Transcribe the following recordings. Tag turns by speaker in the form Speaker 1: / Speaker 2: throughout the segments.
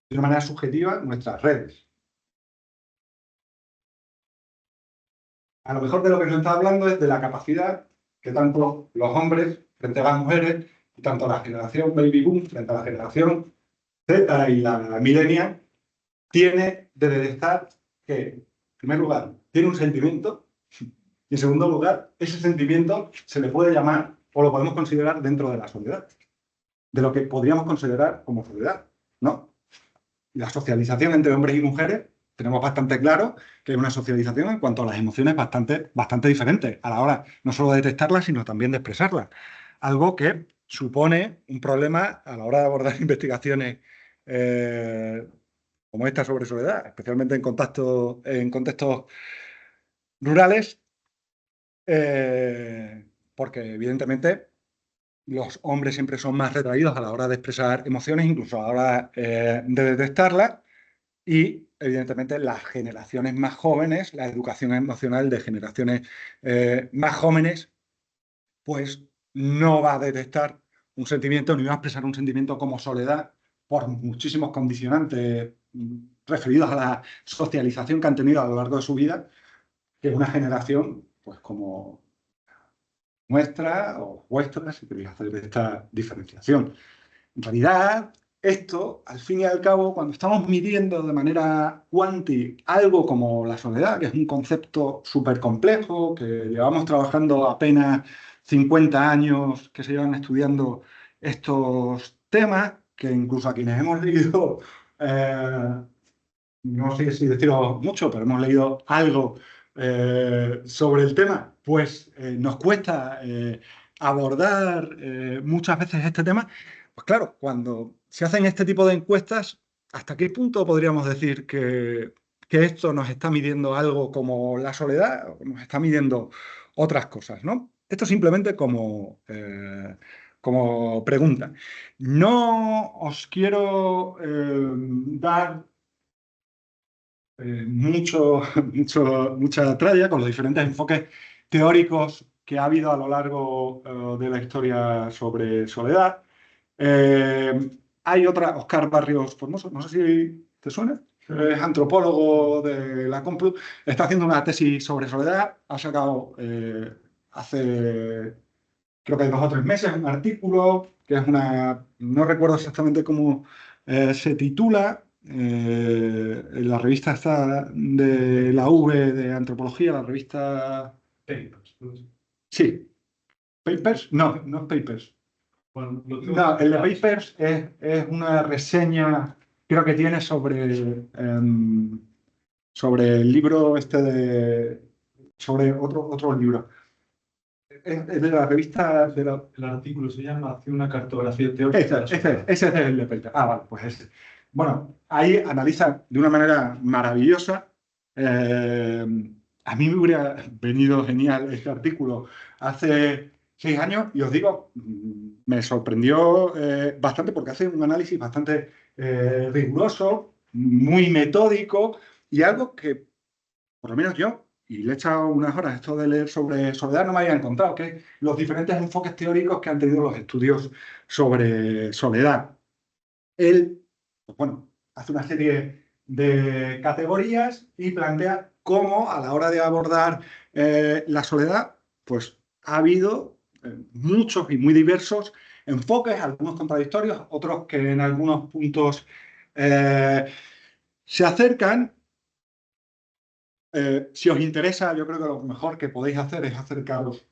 Speaker 1: de una manera subjetiva nuestras redes. A lo mejor de lo que nos está hablando es de la capacidad que tanto los hombres frente a las mujeres, y tanto la generación baby boom frente a la generación Z y la millennial, tiene de detectar que, en primer lugar, tiene un sentimiento, y en segundo lugar, ese sentimiento se le puede llamar, o lo podemos considerar dentro de la soledad, de lo que podríamos considerar como soledad, ¿no? La socialización entre hombres y mujeres, tenemos bastante claro que es una socialización en cuanto a las emociones bastante diferente a la hora no solo de detectarlas, sino también de expresarlas. Algo que supone un problema a la hora de abordar investigaciones como esta sobre soledad, especialmente en contextos rurales, porque evidentemente los hombres siempre son más retraídos a la hora de expresar emociones, incluso a la hora de detectarlas. Y, evidentemente, las generaciones más jóvenes, la educación emocional de generaciones más jóvenes, pues no va a detectar un sentimiento, ni va a expresar un sentimiento como soledad por muchísimos condicionantes referidos a la socialización que han tenido a lo largo de su vida, que una generación, pues como nuestra o vuestra, si queréis hacer esta diferenciación. En realidad, esto, al fin y al cabo, cuando estamos midiendo de manera cuanti algo como la soledad, que es un concepto súper complejo, que llevamos trabajando apenas 50 años que se llevan estudiando estos temas, que incluso a quienes hemos leído, no sé si deciros mucho, pero hemos leído algo sobre el tema, pues nos cuesta abordar muchas veces este tema. Pues claro, cuando se hacen este tipo de encuestas, ¿hasta qué punto podríamos decir que esto nos está midiendo algo como la soledad o nos está midiendo otras cosas, ¿no? Esto simplemente como pregunta. No os quiero dar mucha tralla con los diferentes enfoques teóricos que ha habido a lo largo de la historia sobre soledad. Hay otra, Oscar Barrios Formoso, no sé si te suena, es antropólogo de la Complu, está haciendo una tesis sobre soledad, ha sacado hace creo que 2 o 3 meses un artículo que es no recuerdo exactamente cómo se titula, en la revista está de la V de Antropología, la revista... Papers. Sí, Papers, no es Papers. Bueno, no, el de Papers es una reseña, creo que tiene sobre el libro sobre otro libro. Es de la revista, el artículo se llama Hacia una cartografía teórica. Ese es el de Pelter. Ah, vale, pues ese. Bueno, ahí analiza de una manera maravillosa. A mí me hubiera venido genial este artículo hace 6 años y os digo, me sorprendió bastante porque hace un análisis bastante riguroso, muy metódico y algo que, por lo menos yo, y le he echado unas horas esto de leer sobre soledad, no me había encontrado, que los diferentes enfoques teóricos que han tenido los estudios sobre soledad. Él, pues bueno, hace una serie de categorías y plantea cómo a la hora de abordar la soledad, pues ha habido muchos y muy diversos enfoques, algunos contradictorios, otros que en algunos puntos se acercan. Si os interesa, yo creo que lo mejor que podéis hacer es acercaros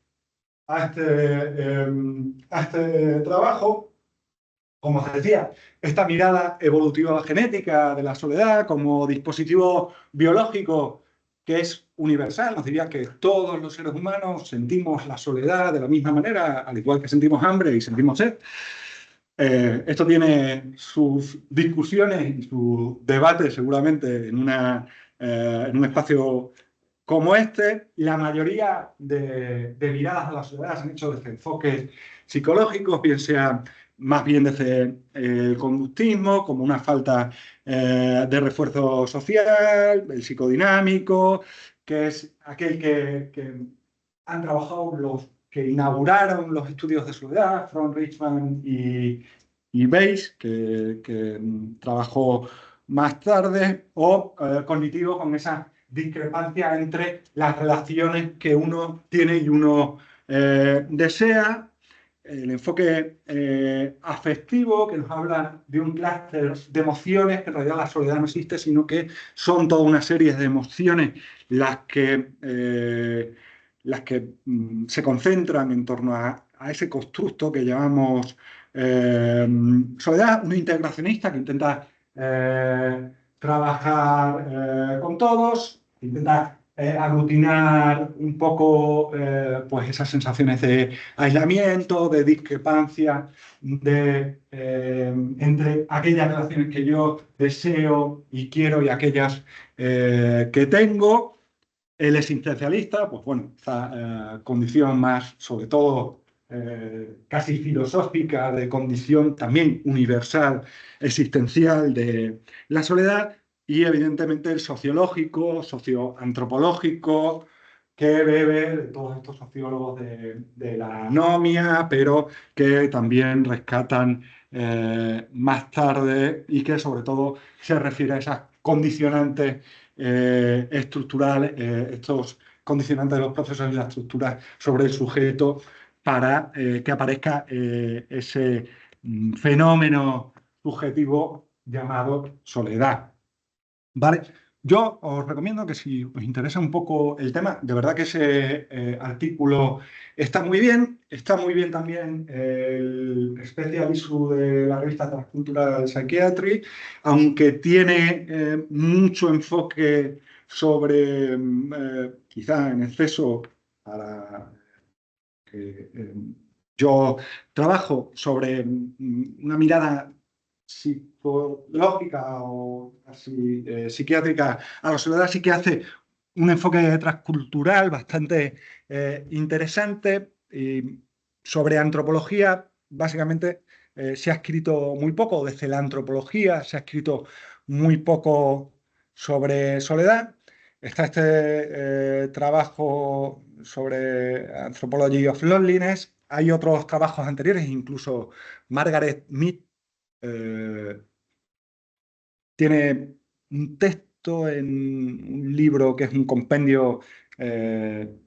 Speaker 1: a este trabajo. Como os decía, esta mirada evolutiva genética de la soledad como dispositivo biológico que es universal, nos diría que todos los seres humanos sentimos la soledad de la misma manera, al igual que sentimos hambre y sentimos sed. Esto tiene sus discusiones y sus debates seguramente en un espacio como este. La mayoría de miradas a la soledad se han hecho desde enfoques psicológicos, bien sea más bien desde el conductismo, como una falta de refuerzo social, el psicodinámico, que es aquel que han trabajado los que inauguraron los estudios de soledad, Fromm, Richman y y Weiss, que trabajó más tarde, o cognitivo, con esa discrepancia entre las relaciones que uno tiene y uno desea. El enfoque afectivo, que nos habla de un clúster de emociones, que en realidad la soledad no existe, sino que son toda una serie de emociones las que se concentran en torno a ese constructo que llamamos soledad, un integracionista que intenta trabajar con todos, intenta aglutinar un poco pues esas sensaciones de aislamiento, de discrepancia entre aquellas relaciones que yo deseo y quiero y aquellas que tengo. El existencialista, pues bueno, esa condición más, sobre todo, casi filosófica, de condición también universal, existencial de la soledad, y evidentemente el sociológico, socioantropológico, que bebe de todos estos sociólogos de la anomia, pero que también rescatan más tarde y que sobre todo se refiere a esas condicionantes estructurales, estos condicionantes de los procesos y las estructuras sobre el sujeto para que aparezca ese fenómeno subjetivo llamado soledad. ¿Vale? Yo os recomiendo que si os interesa un poco el tema, de verdad que ese artículo está muy bien también el Special Issue de la revista Transcultural Psychiatry, aunque tiene mucho enfoque sobre, quizá en exceso, para que yo trabajo sobre una mirada psicológica o casi psiquiátrica a la soledad, sí que hace un enfoque transcultural bastante interesante. Y sobre antropología, básicamente, se ha escrito muy poco. Desde la antropología se ha escrito muy poco sobre soledad. Está este trabajo sobre Anthropology of Loneliness. Hay otros trabajos anteriores, incluso Margaret Mead tiene un texto en un libro que es un compendio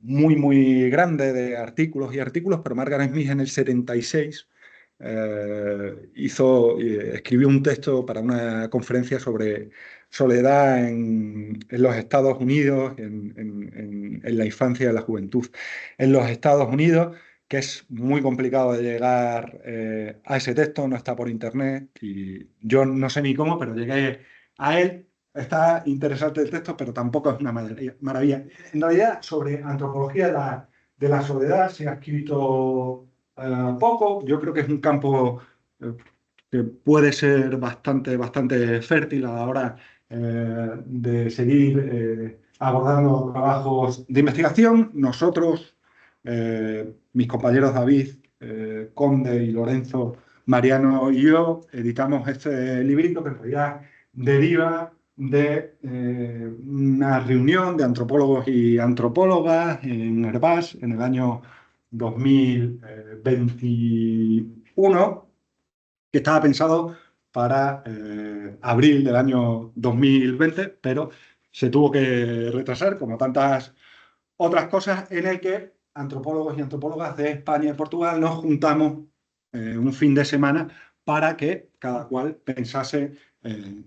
Speaker 1: muy, muy grande de artículos y artículos, pero Margaret Mead en el 76 escribió un texto para una conferencia sobre soledad en los Estados Unidos, en la infancia y la juventud en los Estados Unidos, que es muy complicado de llegar a ese texto, no está por internet y yo no sé ni cómo, pero llegué a él. Está interesante el texto, pero tampoco es una maravilla. En realidad, sobre antropología de la soledad se ha escrito poco. Yo creo que es un campo que puede ser bastante, bastante fértil a la hora de seguir abordando trabajos de investigación. Nosotros, mis compañeros David, Conde y Lorenzo Mariano y yo, editamos este librito que en realidad deriva de una reunión de antropólogos y antropólogas en Herbás en el año 2021, que estaba pensado para abril del año 2020, pero se tuvo que retrasar, como tantas otras cosas, en el que antropólogos y antropólogas de España y Portugal nos juntamos un fin de semana para que cada cual pensase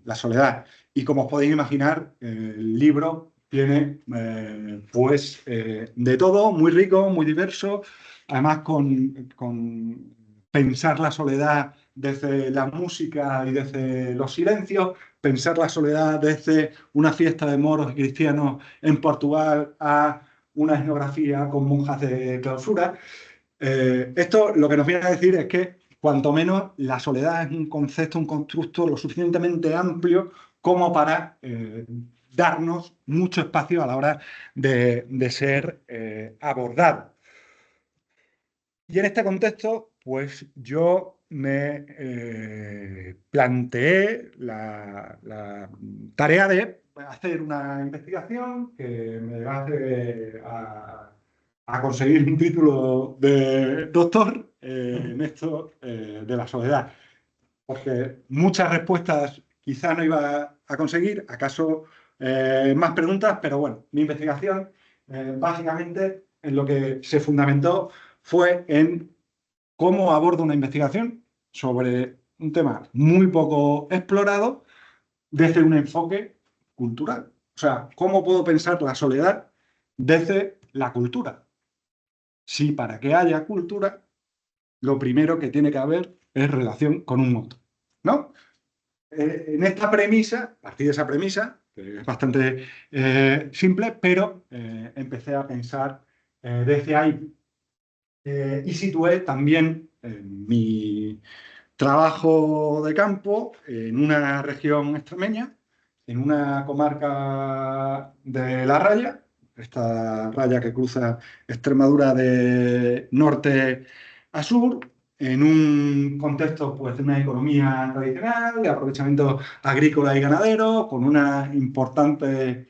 Speaker 1: la soledad. Y como os podéis imaginar, el libro tiene de todo, muy rico, muy diverso, además con pensar la soledad desde la música y desde los silencios, pensar la soledad desde una fiesta de moros y cristianos en Portugal a una etnografía con monjas de clausura. Esto lo que nos viene a decir es que, cuanto menos, la soledad es un concepto, un constructo lo suficientemente amplio como para darnos mucho espacio a la hora de ser abordado. Y en este contexto, pues yo me planteé la tarea de hacer una investigación que me llevase a conseguir un título de doctor en esto de la soledad. porque muchas respuestas quizá no iba a conseguir, acaso más preguntas, pero bueno, mi investigación básicamente en lo que se fundamentó fue en cómo abordo una investigación sobre un tema muy poco explorado desde un enfoque cultural. O sea, ¿cómo puedo pensar la soledad desde la cultura? Si para que haya cultura, lo primero que tiene que haber es relación con un otro, ¿no? En esta premisa, a partir de esa premisa, que es bastante simple, pero empecé a pensar desde ahí y situé también mi trabajo de campo en una región extremeña, en una comarca de La Raya, esta raya que cruza Extremadura de norte a sur, en un contexto pues, de una economía tradicional, de aprovechamiento agrícola y ganadero, con una importante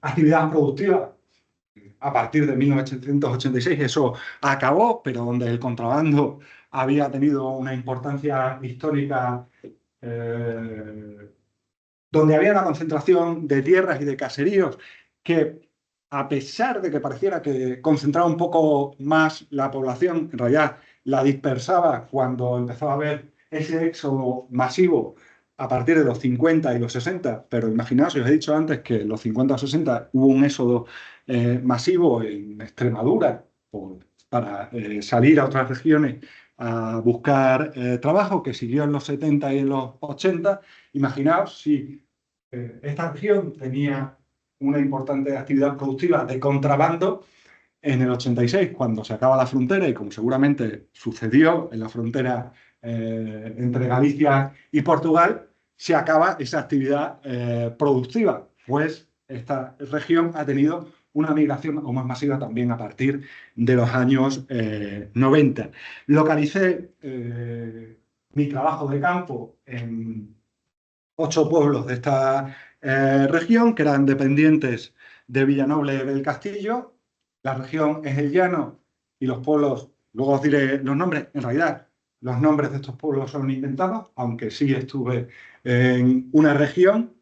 Speaker 1: actividad productiva. A partir de 1886 eso acabó, pero donde el contrabando había tenido una importancia histórica, eh, donde había una concentración de tierras y de caseríos que, a pesar de que pareciera que concentraba un poco más la población, en realidad la dispersaba cuando empezó a haber ese éxodo masivo a partir de los 50 y los 60, pero imaginaos, os he dicho antes que en los 50 o 60 hubo un éxodo masivo en Extremadura para salir a otras regiones a buscar trabajo, que siguió en los 70 y en los 80. Imaginaos si esta región tenía una importante actividad productiva de contrabando en el 86, cuando se acaba la frontera, y como seguramente sucedió en la frontera entre Galicia y Portugal, se acaba esa actividad productiva, pues esta región ha tenido una migración aún más masiva también a partir de los años 90. Localicé mi trabajo de campo en 8 pueblos de esta región, que eran dependientes de Villanoble del Castillo. La región es el llano y los pueblos, luego os diré los nombres, en realidad los nombres de estos pueblos son inventados, aunque sí estuve en una región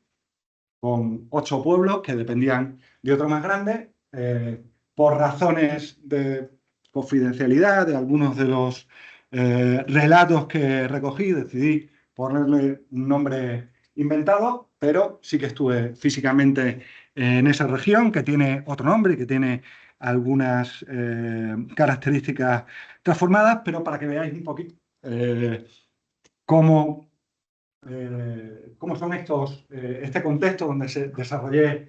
Speaker 1: con 8 pueblos que dependían de otro más grande. Por razones de confidencialidad de algunos de los relatos que recogí, decidí ponerle un nombre inventado, pero sí que estuve físicamente en esa región, que tiene otro nombre y que tiene algunas características transformadas, pero para que veáis un poquito cómo cómo son este contexto donde se desarrollé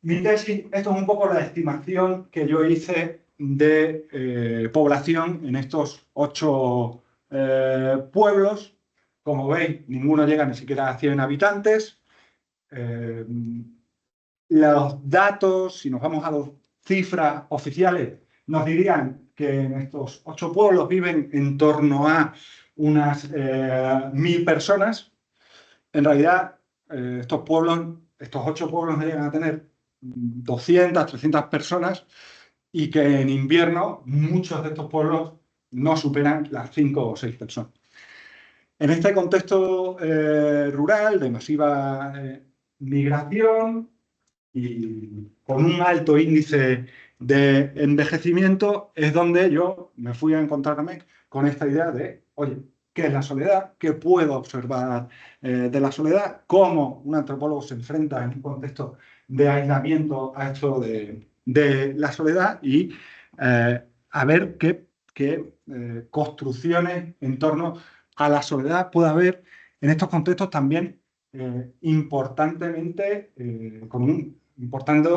Speaker 1: mi tesis. Esto es un poco la estimación que yo hice de población en estos 8 pueblos. Como veis, ninguno llega ni siquiera a 100 habitantes. Eh, los datos, si nos vamos a las cifras oficiales, nos dirían que en estos 8 pueblos viven en torno a unas 1000 personas. En realidad, estos 8 pueblos no llegan a tener 200, 300 personas, y que en invierno muchos de estos pueblos no superan las 5 o 6 personas. En este contexto rural de masiva migración y con un alto índice de envejecimiento, es donde yo me fui a encontrarme con esta idea de, oye, ¿qué es la soledad? ¿Qué puedo observar de la soledad? ¿Cómo un antropólogo se enfrenta en un contexto de aislamiento a esto de la soledad? Y a ver qué construcciones en torno a la soledad puede haber en estos contextos también importantemente con un importante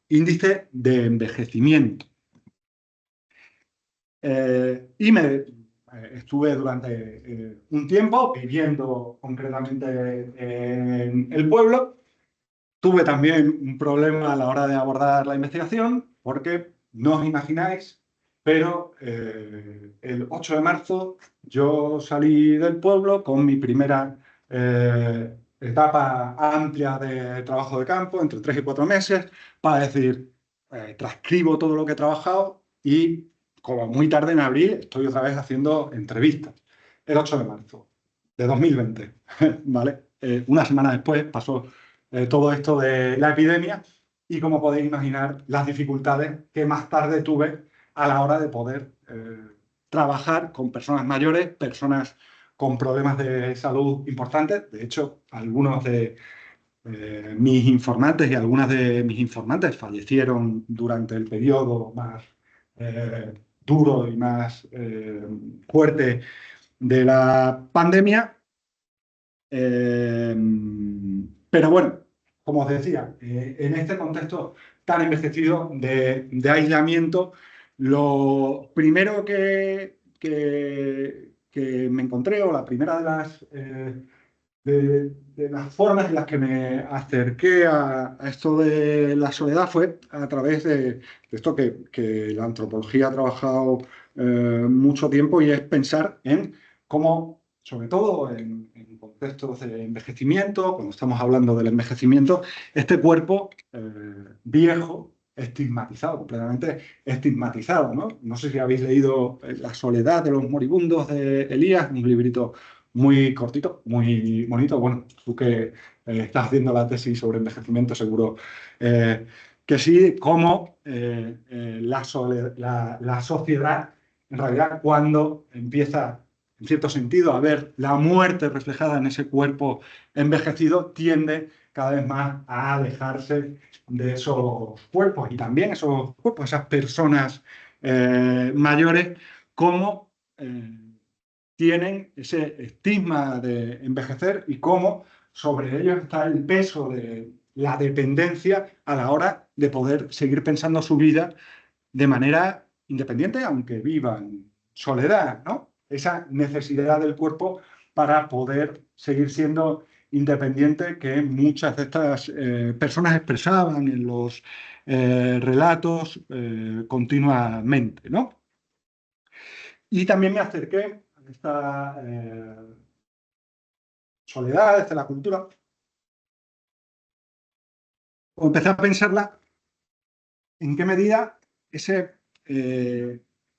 Speaker 1: índice de envejecimiento. Estuve durante un tiempo viviendo concretamente en el pueblo. Tuve también un problema a la hora de abordar la investigación, porque no os imagináis, pero el 8 de marzo yo salí del pueblo con mi primera etapa amplia de trabajo de campo, entre 3 y 4 meses, para decir, transcribo todo lo que he trabajado y, como muy tarde en abril, estoy otra vez haciendo entrevistas. el 8 de marzo de 2020, ¿vale? Una semana después pasó todo esto de la epidemia y, como podéis imaginar, las dificultades que más tarde tuve a la hora de poder trabajar con personas mayores, personas con problemas de salud importantes. De hecho, algunos de mis informantes y algunas de mis informantes fallecieron durante el periodo más duro y más fuerte de la pandemia. Pero bueno, como os decía, en este contexto tan envejecido de aislamiento, lo primero que me encontré, o la primera de las formas en las que me acerqué a esto de la soledad fue a través de esto que la antropología ha trabajado mucho tiempo, y es pensar en cómo, sobre todo en contextos de envejecimiento, cuando estamos hablando del envejecimiento, este cuerpo viejo, estigmatizado, completamente estigmatizado, ¿no? No sé si habéis leído La soledad de los moribundos de Elías, un librito muy cortito, muy bonito. Bueno, tú que estás haciendo la tesis sobre envejecimiento, seguro que sí. Cómo la sociedad, en realidad, cuando empieza, en cierto sentido, a ver la muerte reflejada en ese cuerpo envejecido, tiende cada vez más a alejarse de esos cuerpos, y también esos cuerpos, esas personas mayores, como tienen ese estigma de envejecer, y cómo sobre ellos está el peso de la dependencia a la hora de poder seguir pensando su vida de manera independiente, aunque vivan en soledad, ¿no? Esa necesidad del cuerpo para poder seguir siendo independiente, que muchas de estas personas expresaban en los relatos continuamente, ¿no? Y también me acerqué a esta soledad, desde la cultura, o empecé a pensarla en qué medida esa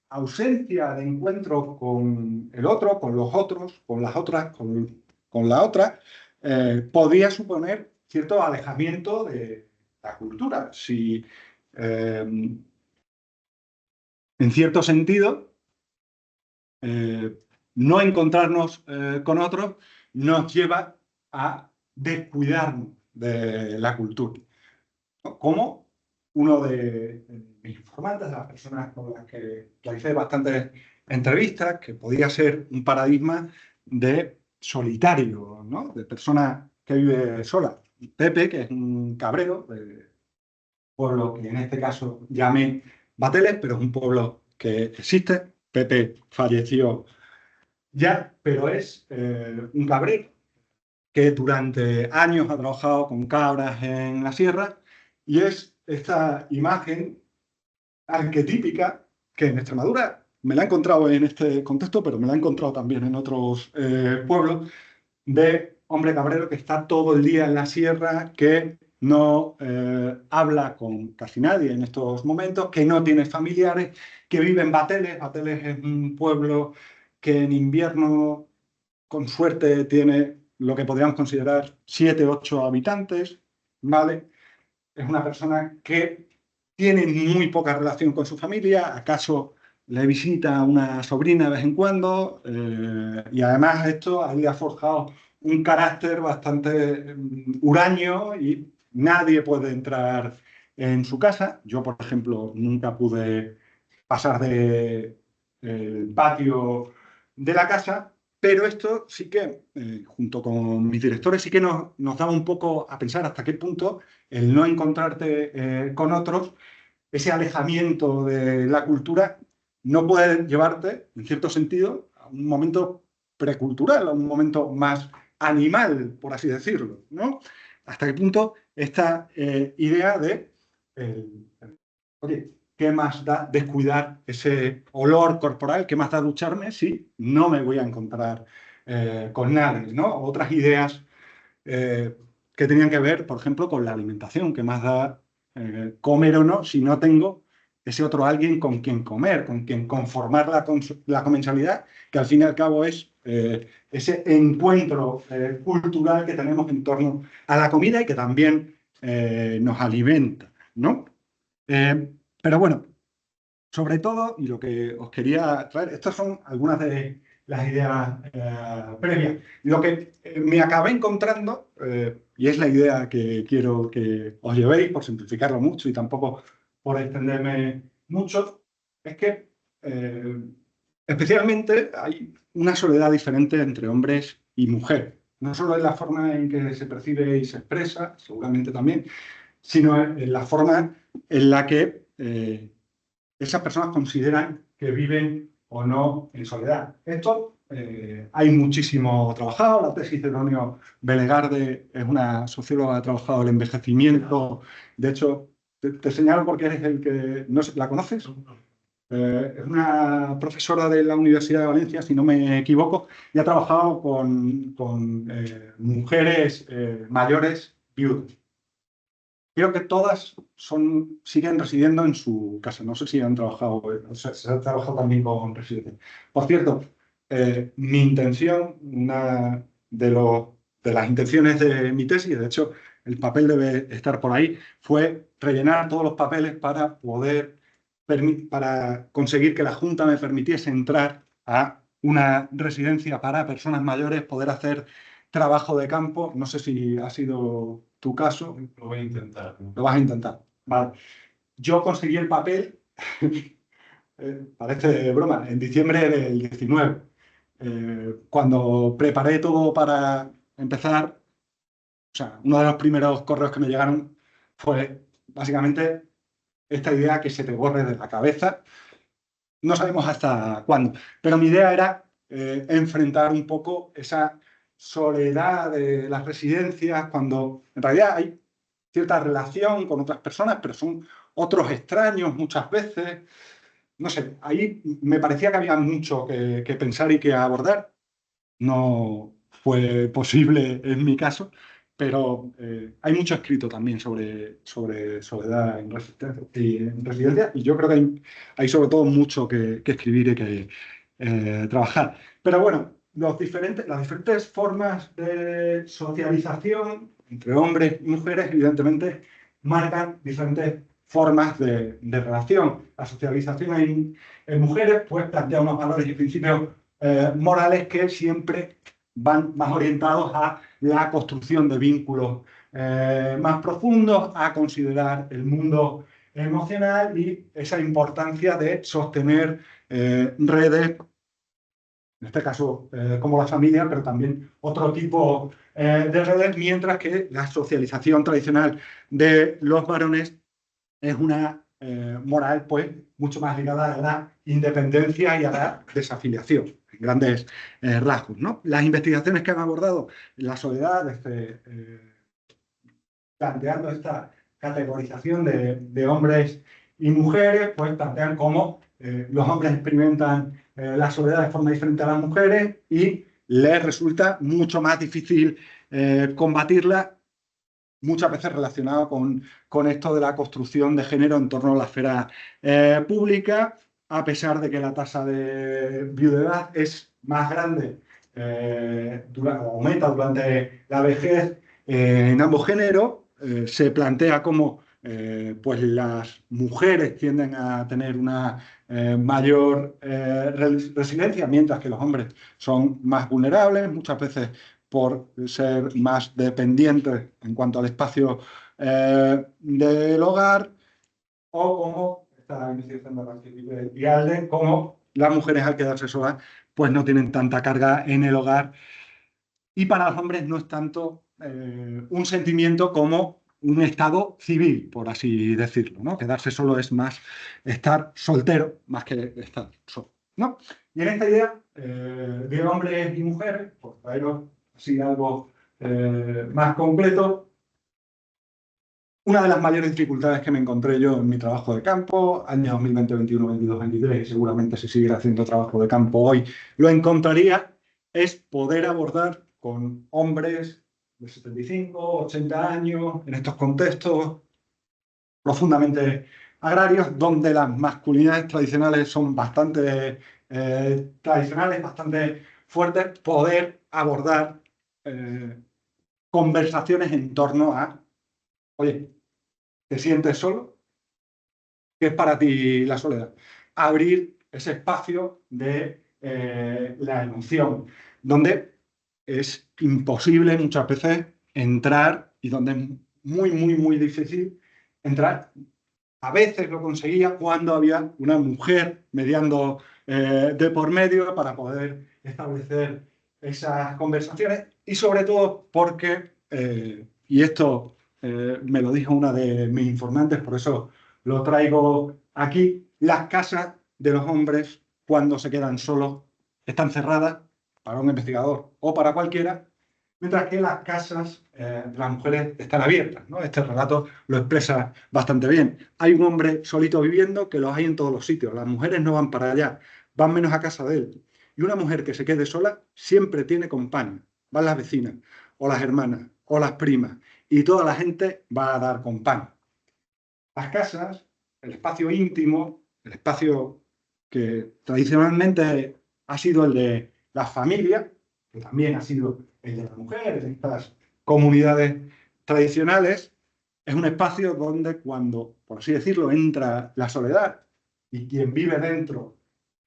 Speaker 1: ausencia de encuentro con el otro, con los otros, con las otras, con la otra, podía suponer cierto alejamiento de la cultura. Si, en cierto sentido, no encontrarnos con otros nos lleva a descuidarnos de la cultura, ¿no? Como uno de mis informantes, de las personas con las que realicé bastantes entrevistas, que podía ser un paradigma de solitario, ¿no? De persona que vive sola. Pepe, que es un cabrero de pueblo que en este caso llamé Bateles, pero es un pueblo que existe. Pepe falleció ya, pero es un cabrero que durante años ha trabajado con cabras en la sierra, y es esta imagen arquetípica que en Extremadura me la he encontrado en este contexto, pero me la he encontrado también en otros pueblos, de hombre cabrero que está todo el día en la sierra, que no habla con casi nadie en estos momentos, que no tiene familiares, que vive en Bateles. Bateles es un pueblo que en invierno, con suerte, tiene lo que podríamos considerar 7, 8 habitantes, ¿vale? Es una persona que tiene muy poca relación con su familia, acaso le visita una sobrina de vez en cuando, y además esto a él le ha forjado un carácter bastante huraño, y nadie puede entrar en su casa. Yo, por ejemplo, nunca pude pasar del patio de la casa, pero esto sí que, junto con mis directores, sí que nos daba un poco a pensar hasta qué punto el no encontrarte con otros, ese alejamiento de la cultura, no puede llevarte, en cierto sentido, a un momento precultural, a un momento más animal, por así decirlo, ¿no? Hasta qué punto esta idea de, oye, ¿qué más da descuidar ese olor corporal? ¿Qué más da ducharme si no me voy a encontrar con nadie, ¿no? Otras ideas que tenían que ver, por ejemplo, con la alimentación. ¿Qué más da comer o no si no tengo ese otro alguien con quien comer, con quien conformar la comensalidad, que al fin y al cabo es ese encuentro cultural que tenemos en torno a la comida y que también nos alimenta, ¿no? Pero bueno, sobre todo, y lo que os quería traer, estas son algunas de las ideas previas. Lo que me acabé encontrando, y es la idea que quiero que os llevéis, por simplificarlo mucho y tampoco por extenderme mucho, es que especialmente hay una soledad diferente entre hombres y mujeres. No solo en la forma en que se percibe y se expresa, seguramente también, sino en la forma en la que esas personas consideran que viven o no en soledad. Esto hay muchísimo trabajado. La tesis de Donio Belegarde es una socióloga que ha trabajado el envejecimiento. De hecho, te señalo porque eres el que... ¿No la conoces? Es una profesora de la Universidad de Valencia, si no me equivoco, y ha trabajado con mujeres mayores viudas. Creo que todas siguen residiendo en su casa. No sé si han trabajado, o sea, se ha trabajado también con residentes. Por cierto, mi intención, una de las intenciones de mi tesis, de hecho, el papel debe estar por ahí, fue rellenar todos los papeles para para conseguir que la Junta me permitiese entrar a una residencia para personas mayores, poder hacer trabajo de campo. No sé si ha sido tu caso.
Speaker 2: Lo voy a intentar.
Speaker 1: Lo vas a intentar. Vale. Yo conseguí el papel, parece broma, en diciembre del 19. Cuando preparé todo para empezar, o sea, uno de los primeros correos que me llegaron fue básicamente esta idea que se te borre de la cabeza. No sabemos hasta cuándo, pero mi idea era enfrentar un poco esa soledad de las residencias, cuando en realidad hay cierta relación con otras personas, pero son otros extraños muchas veces. No sé, ahí me parecía que había mucho que pensar y que abordar. No fue posible en mi caso, pero hay mucho escrito también sobre soledad en residencia, y yo creo que hay sobre todo mucho que escribir y que trabajar. Pero bueno, las diferentes formas de socialización entre hombres y mujeres, evidentemente, marcan diferentes formas de relación. La socialización en mujeres pues, plantea unos valores y principios morales que siempre van más orientados a la construcción de vínculos más profundos, a considerar el mundo emocional y esa importancia de sostener redes, en este caso como la familia, pero también otro tipo de redes, mientras que la socialización tradicional de los varones es una moral pues mucho más ligada a la independencia y a la desafiliación, en grandes rasgos, ¿no? Las investigaciones que han abordado la soledad, planteando esta categorización de hombres y mujeres, pues plantean cómo los hombres experimentan la soledad de forma diferente a las mujeres y les resulta mucho más difícil combatirla, muchas veces relacionado con esto de la construcción de género en torno a la esfera pública, a pesar de que la tasa de viudedad es más grande, aumenta durante la vejez en ambos géneros. Se plantea cómo pues las mujeres tienden a tener una mayor resiliencia, mientras que los hombres son más vulnerables, muchas veces por ser más dependientes en cuanto al espacio del hogar, o como esta investigación de Rankin y Alden, como las mujeres al quedarse solas pues no tienen tanta carga en el hogar, y para los hombres no es tanto un sentimiento como un estado civil, por así decirlo, ¿no? Quedarse solo es más estar soltero más que estar solo, ¿no? Y en esta idea de hombres y mujeres, por traeros así algo más completo, una de las mayores dificultades que me encontré yo en mi trabajo de campo, años 2020, 21, 22, 23, y seguramente si siguiera haciendo trabajo de campo hoy lo encontraría, es poder abordar con hombres de 75, 80 años, en estos contextos profundamente agrarios, donde las masculinidades tradicionales son bastante tradicionales, bastante fuerte poder abordar conversaciones en torno a, oye, ¿te sientes solo? ¿Qué es para ti la soledad? Abrir ese espacio de la emoción, donde es imposible muchas veces entrar y donde es muy, muy, muy difícil entrar. A veces lo conseguía cuando había una mujer mediando de por medio para poder establecer esas conversaciones y sobre todo porque, y esto me lo dijo una de mis informantes, por eso lo traigo aquí, las casas de los hombres cuando se quedan solos están cerradas para un investigador o para cualquiera, mientras que las casas de las mujeres están abiertas, ¿no? Este relato lo expresa bastante bien. Hay un hombre solito viviendo que los hay en todos los sitios. Las mujeres no van para allá, van menos a casa de él. Y una mujer que se quede sola siempre tiene compañía. Van las vecinas, o las hermanas, o las primas, y toda la gente va a dar compañía. Las casas, el espacio íntimo, el espacio que tradicionalmente ha sido el de la familia, que también ha sido el de las mujeres, en estas comunidades tradicionales, es un espacio donde cuando, por así decirlo, entra la soledad y quien vive dentro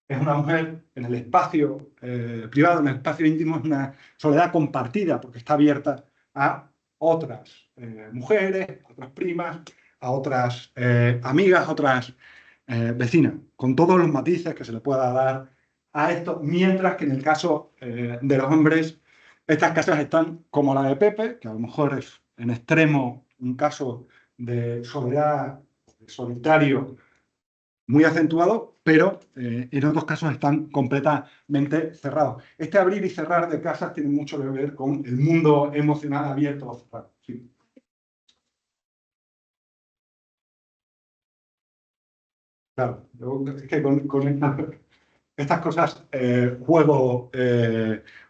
Speaker 1: es una mujer, en el espacio privado, en el espacio íntimo, es una soledad compartida porque está abierta a otras mujeres, a otras primas, a otras amigas, a otras vecinas, con todos los matices que se le pueda dar a esto, mientras que en el caso de los hombres, estas casas están como la de Pepe, que a lo mejor es en extremo un caso de soledad, de solitario muy acentuado, pero en otros casos están completamente cerrados. Este abrir y cerrar de casas tiene mucho que ver con el mundo emocional abierto o cerrado. Sí. Claro, es que con estas cosas juego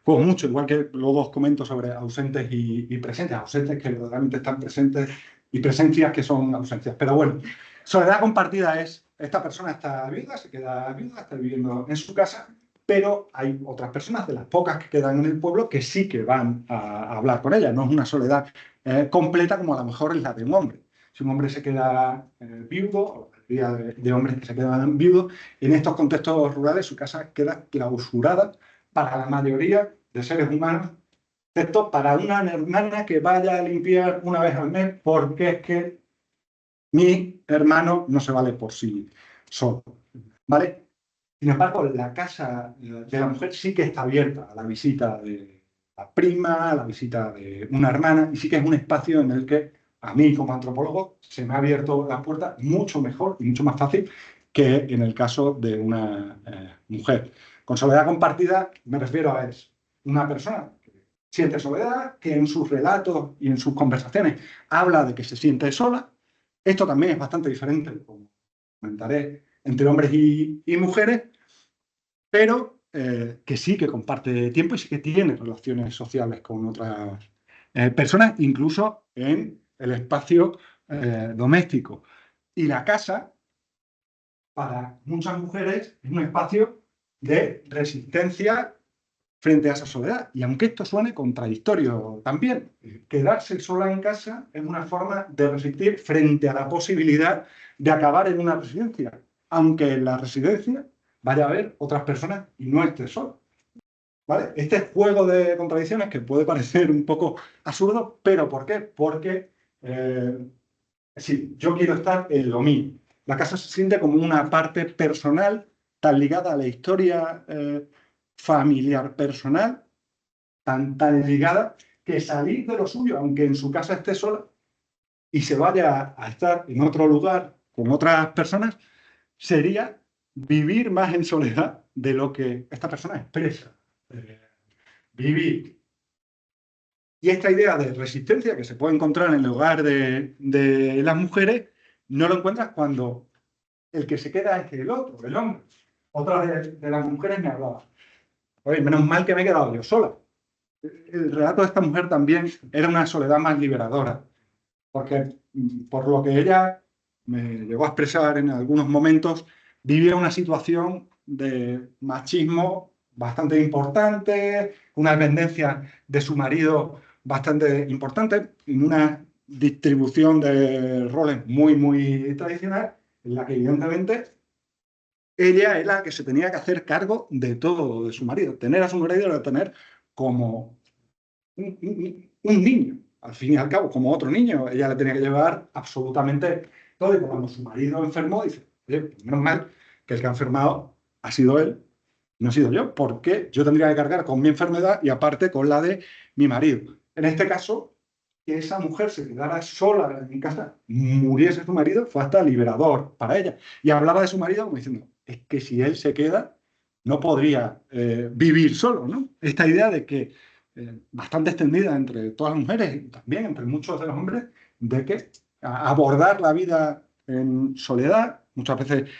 Speaker 1: mucho, igual que luego os comento sobre ausentes y presentes, ausentes que verdaderamente están presentes y presencias que son ausencias. Pero bueno, soledad compartida es, esta persona está viuda, se queda viuda, está viviendo en su casa, pero hay otras personas, de las pocas que quedan en el pueblo, que sí que van a hablar con ella. No es una soledad completa como a lo mejor es la de un hombre. Si un hombre se queda viudo, o la mayoría de hombres que se quedan viudos, en estos contextos rurales su casa queda clausurada para la mayoría de seres humanos, excepto para una hermana que vaya a limpiar una vez al mes, porque es que mi hermano no se vale por sí solo. ¿Vale? Sin embargo, la casa de la mujer sí que está abierta a la visita de la prima, a la visita de una hermana, y sí que es un espacio en el que a mí como antropólogo se me ha abierto la puerta mucho mejor y mucho más fácil que en el caso de una mujer. Con soledad compartida me refiero a es una persona que siente soledad, que en sus relatos y en sus conversaciones habla de que se siente sola. Esto también es bastante diferente, como comentaré, entre hombres y mujeres, pero que sí que comparte tiempo y sí que tiene relaciones sociales con otras personas, incluso en el espacio doméstico. Y la casa, para muchas mujeres, es un espacio de resistencia frente a esa soledad. Y aunque esto suene contradictorio también, quedarse sola en casa es una forma de resistir frente a la posibilidad de acabar en una residencia, aunque en la residencia vaya a haber otras personas y no esté solo. ¿Vale? Este juego de contradicciones que puede parecer un poco absurdo, pero ¿por qué? Porque sí, yo quiero estar en lo mío. La casa se siente como una parte personal, tan ligada a la historia familiar personal, tan ligada, que salir de lo suyo, aunque en su casa esté sola, y se vaya a estar en otro lugar con otras personas, sería vivir más en soledad de lo que esta persona expresa. Vivir. Y esta idea de resistencia que se puede encontrar en el hogar de las mujeres, no lo encuentras cuando el que se queda es el otro, el hombre. Otra de las mujeres me hablaba, oye, menos mal que me he quedado yo sola. El relato de esta mujer también era una soledad más liberadora, porque por lo que ella me llegó a expresar en algunos momentos, vivía una situación de machismo bastante importante, una dependencia de su marido bastante importante, en una distribución de roles muy, muy tradicional, en la que evidentemente ella era la que se tenía que hacer cargo de todo de su marido. Tener a su marido era tener como un niño, al fin y al cabo, como otro niño. Ella le tenía que llevar absolutamente todo. Y cuando su marido enfermó, dice, oye, pues menos mal que el que ha enfermado ha sido él, no he sido yo, porque yo tendría que cargar con mi enfermedad y aparte con la de mi marido. En este caso, que esa mujer se quedara sola en mi casa, muriese su marido, fue hasta liberador para ella. Y hablaba de su marido como diciendo, es que si él se queda, no podría vivir solo, ¿no? Esta idea de que, bastante extendida entre todas las mujeres y también entre muchos de los hombres, de que abordar la vida en soledad, muchas veces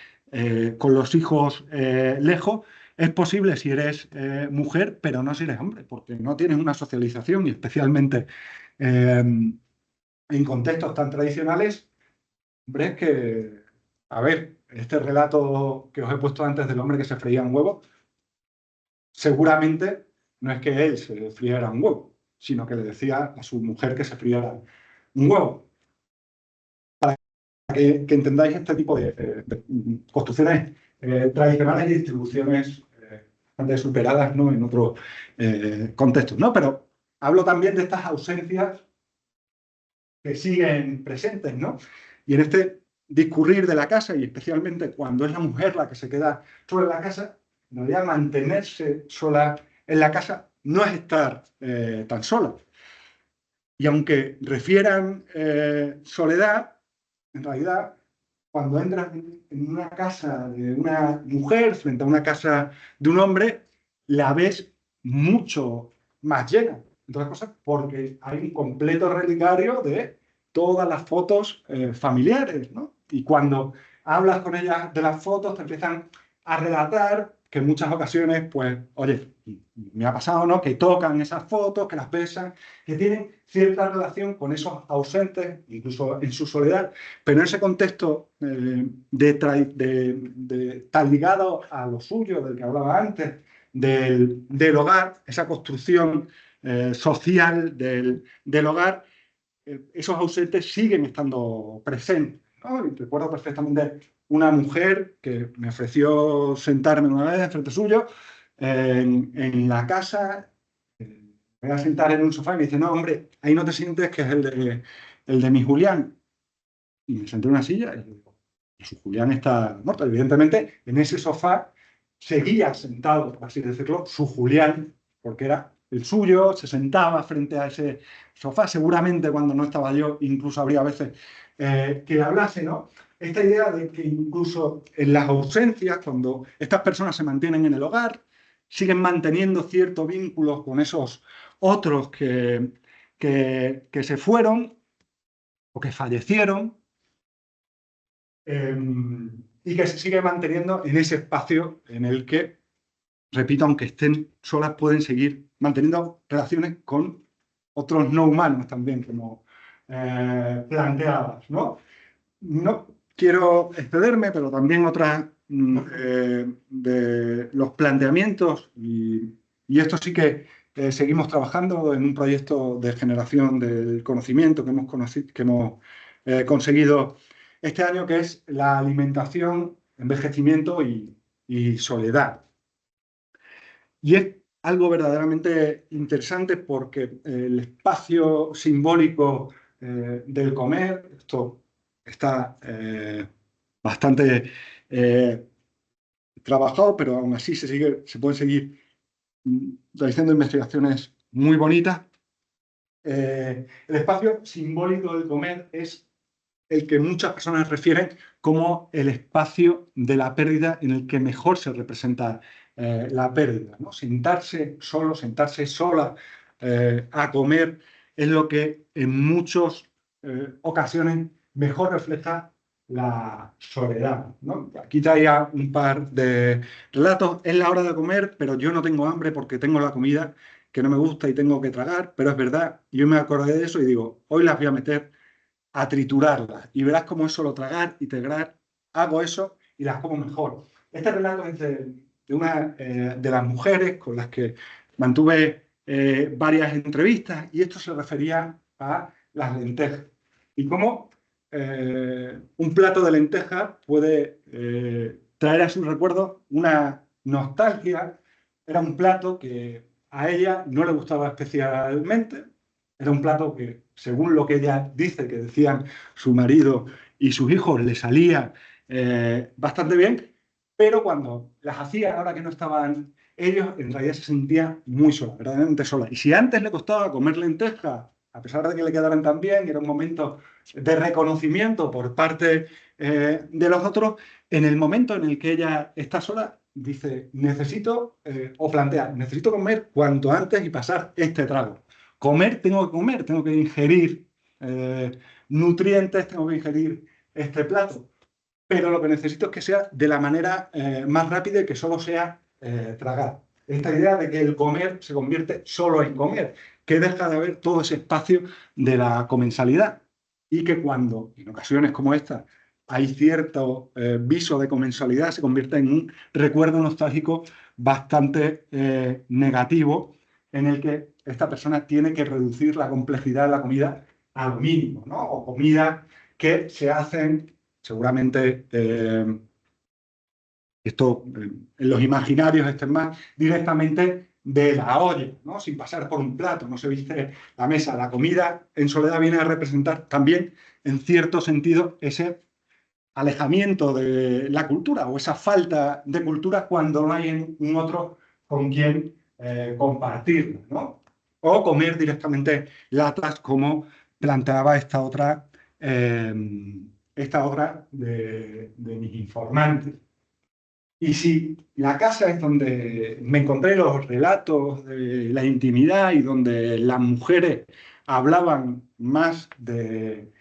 Speaker 1: con los hijos lejos, es posible si eres mujer, pero no si eres hombre, porque no tienes una socialización y especialmente en contextos tan tradicionales, hombre, es que, a ver, este relato que os he puesto antes del hombre que se freía un huevo, seguramente no es que él se friera un huevo, sino que le decía a su mujer que se friera un huevo. Para que entendáis este tipo de construcciones tradicionales y distribuciones bastante superadas, ¿no?, en otros contextos, ¿no? Pero hablo también de estas ausencias que siguen presentes, ¿no? Y en este discurrir de la casa, y especialmente cuando es la mujer la que se queda sola en la casa, en realidad mantenerse sola en la casa no es estar tan sola. Y aunque refieran soledad, en realidad, cuando entras en una casa de una mujer frente a una casa de un hombre, la ves mucho más llena, entre otras cosas, porque hay un completo relicario de todas las fotos familiares, ¿no? Y cuando hablas con ellas de las fotos, te empiezan a relatar que en muchas ocasiones, pues, oye, me ha pasado, ¿no?, que tocan esas fotos, que las besan, que tienen cierta relación con esos ausentes, incluso en su soledad, pero en ese contexto tan ligado a lo suyo, del que hablaba antes, del hogar, esa construcción social del hogar, esos ausentes siguen estando presentes, ¿no? Y recuerdo perfectamente una mujer que me ofreció sentarme una vez enfrente suyo en la casa. Me voy a sentar en un sofá y me dice, no, hombre, ahí no te sientes, que es el de mi Julián. Y me senté en una silla y digo, su Julián está muerto. Evidentemente, en ese sofá seguía sentado, por así decirlo, su Julián, porque era el suyo, se sentaba frente a ese sofá. Seguramente cuando no estaba yo, incluso habría veces que le hablase, ¿no? Esta idea de que incluso en las ausencias, cuando estas personas se mantienen en el hogar, siguen manteniendo ciertos vínculos con esos otros que se fueron o que fallecieron, y que se sigue manteniendo en ese espacio en el que, repito, aunque estén solas, pueden seguir manteniendo relaciones con otros no humanos también, como planteadas, ¿no? No quiero excederme, pero también otra de los planteamientos, y esto sí que seguimos trabajando en un proyecto de generación del conocimiento que hemos conseguido este año, que es la alimentación, envejecimiento y soledad. Y es algo verdaderamente interesante porque el espacio simbólico del comer, esto está bastante trabajado, pero aún así se pueden seguir realizando investigaciones muy bonitas. El espacio simbólico del comer es el que muchas personas refieren como el espacio de la pérdida, en el que mejor se representa la pérdida, ¿no? Sentarse solo, sentarse sola a comer es lo que en muchas ocasiones mejor refleja la soledad, ¿no? Aquí traía un par de relatos. Es la hora de comer, pero yo no tengo hambre porque tengo la comida que no me gusta y tengo que tragar, pero es verdad, yo me acordé de eso y digo, hoy las voy a meter a triturarlas y verás cómo es solo tragar y tragar. Hago eso y las como mejor. Este relato es de de una de las mujeres con las que mantuve varias entrevistas, y esto se refería a las lentejas. Y cómo un plato de lentejas puede traer a sus recuerdos una nostalgia. Era un plato que a ella no le gustaba especialmente. Era un plato que, según lo que ella dice, que decían su marido y sus hijos, le salía bastante bien, pero cuando las hacía, ahora que no estaban ellos, en realidad se sentía muy sola, verdaderamente sola. Y si antes le costaba comer lentejas, a pesar de que le quedaran tan bien, era un momento de reconocimiento por parte de los otros, en el momento en el que ella está sola, dice, necesito, o plantea, necesito comer cuanto antes y pasar este trago. Comer, tengo que ingerir nutrientes, tengo que ingerir este plato, pero lo que necesito es que sea de la manera más rápida y que solo sea tragar. Esta idea de que el comer se convierte solo en comer, que deja de haber todo ese espacio de la comensalidad, y que cuando, en ocasiones como esta, hay cierto viso de comensalidad, se convierte en un recuerdo nostálgico bastante negativo, en el que esta persona tiene que reducir la complejidad de la comida a lo mínimo, ¿no? O comidas que se hacen seguramente, esto en los imaginarios estén más directamente de la olla, ¿no? Sin pasar por un plato, no se viste la mesa. La comida en soledad viene a representar también, en cierto sentido, ese alejamiento de la cultura o esa falta de cultura cuando no hay un otro con quien compartirla, ¿no? O comer directamente latas, como planteaba esta otra de mis informantes. Y si la casa es donde me encontré los relatos de la intimidad y donde las mujeres hablaban más de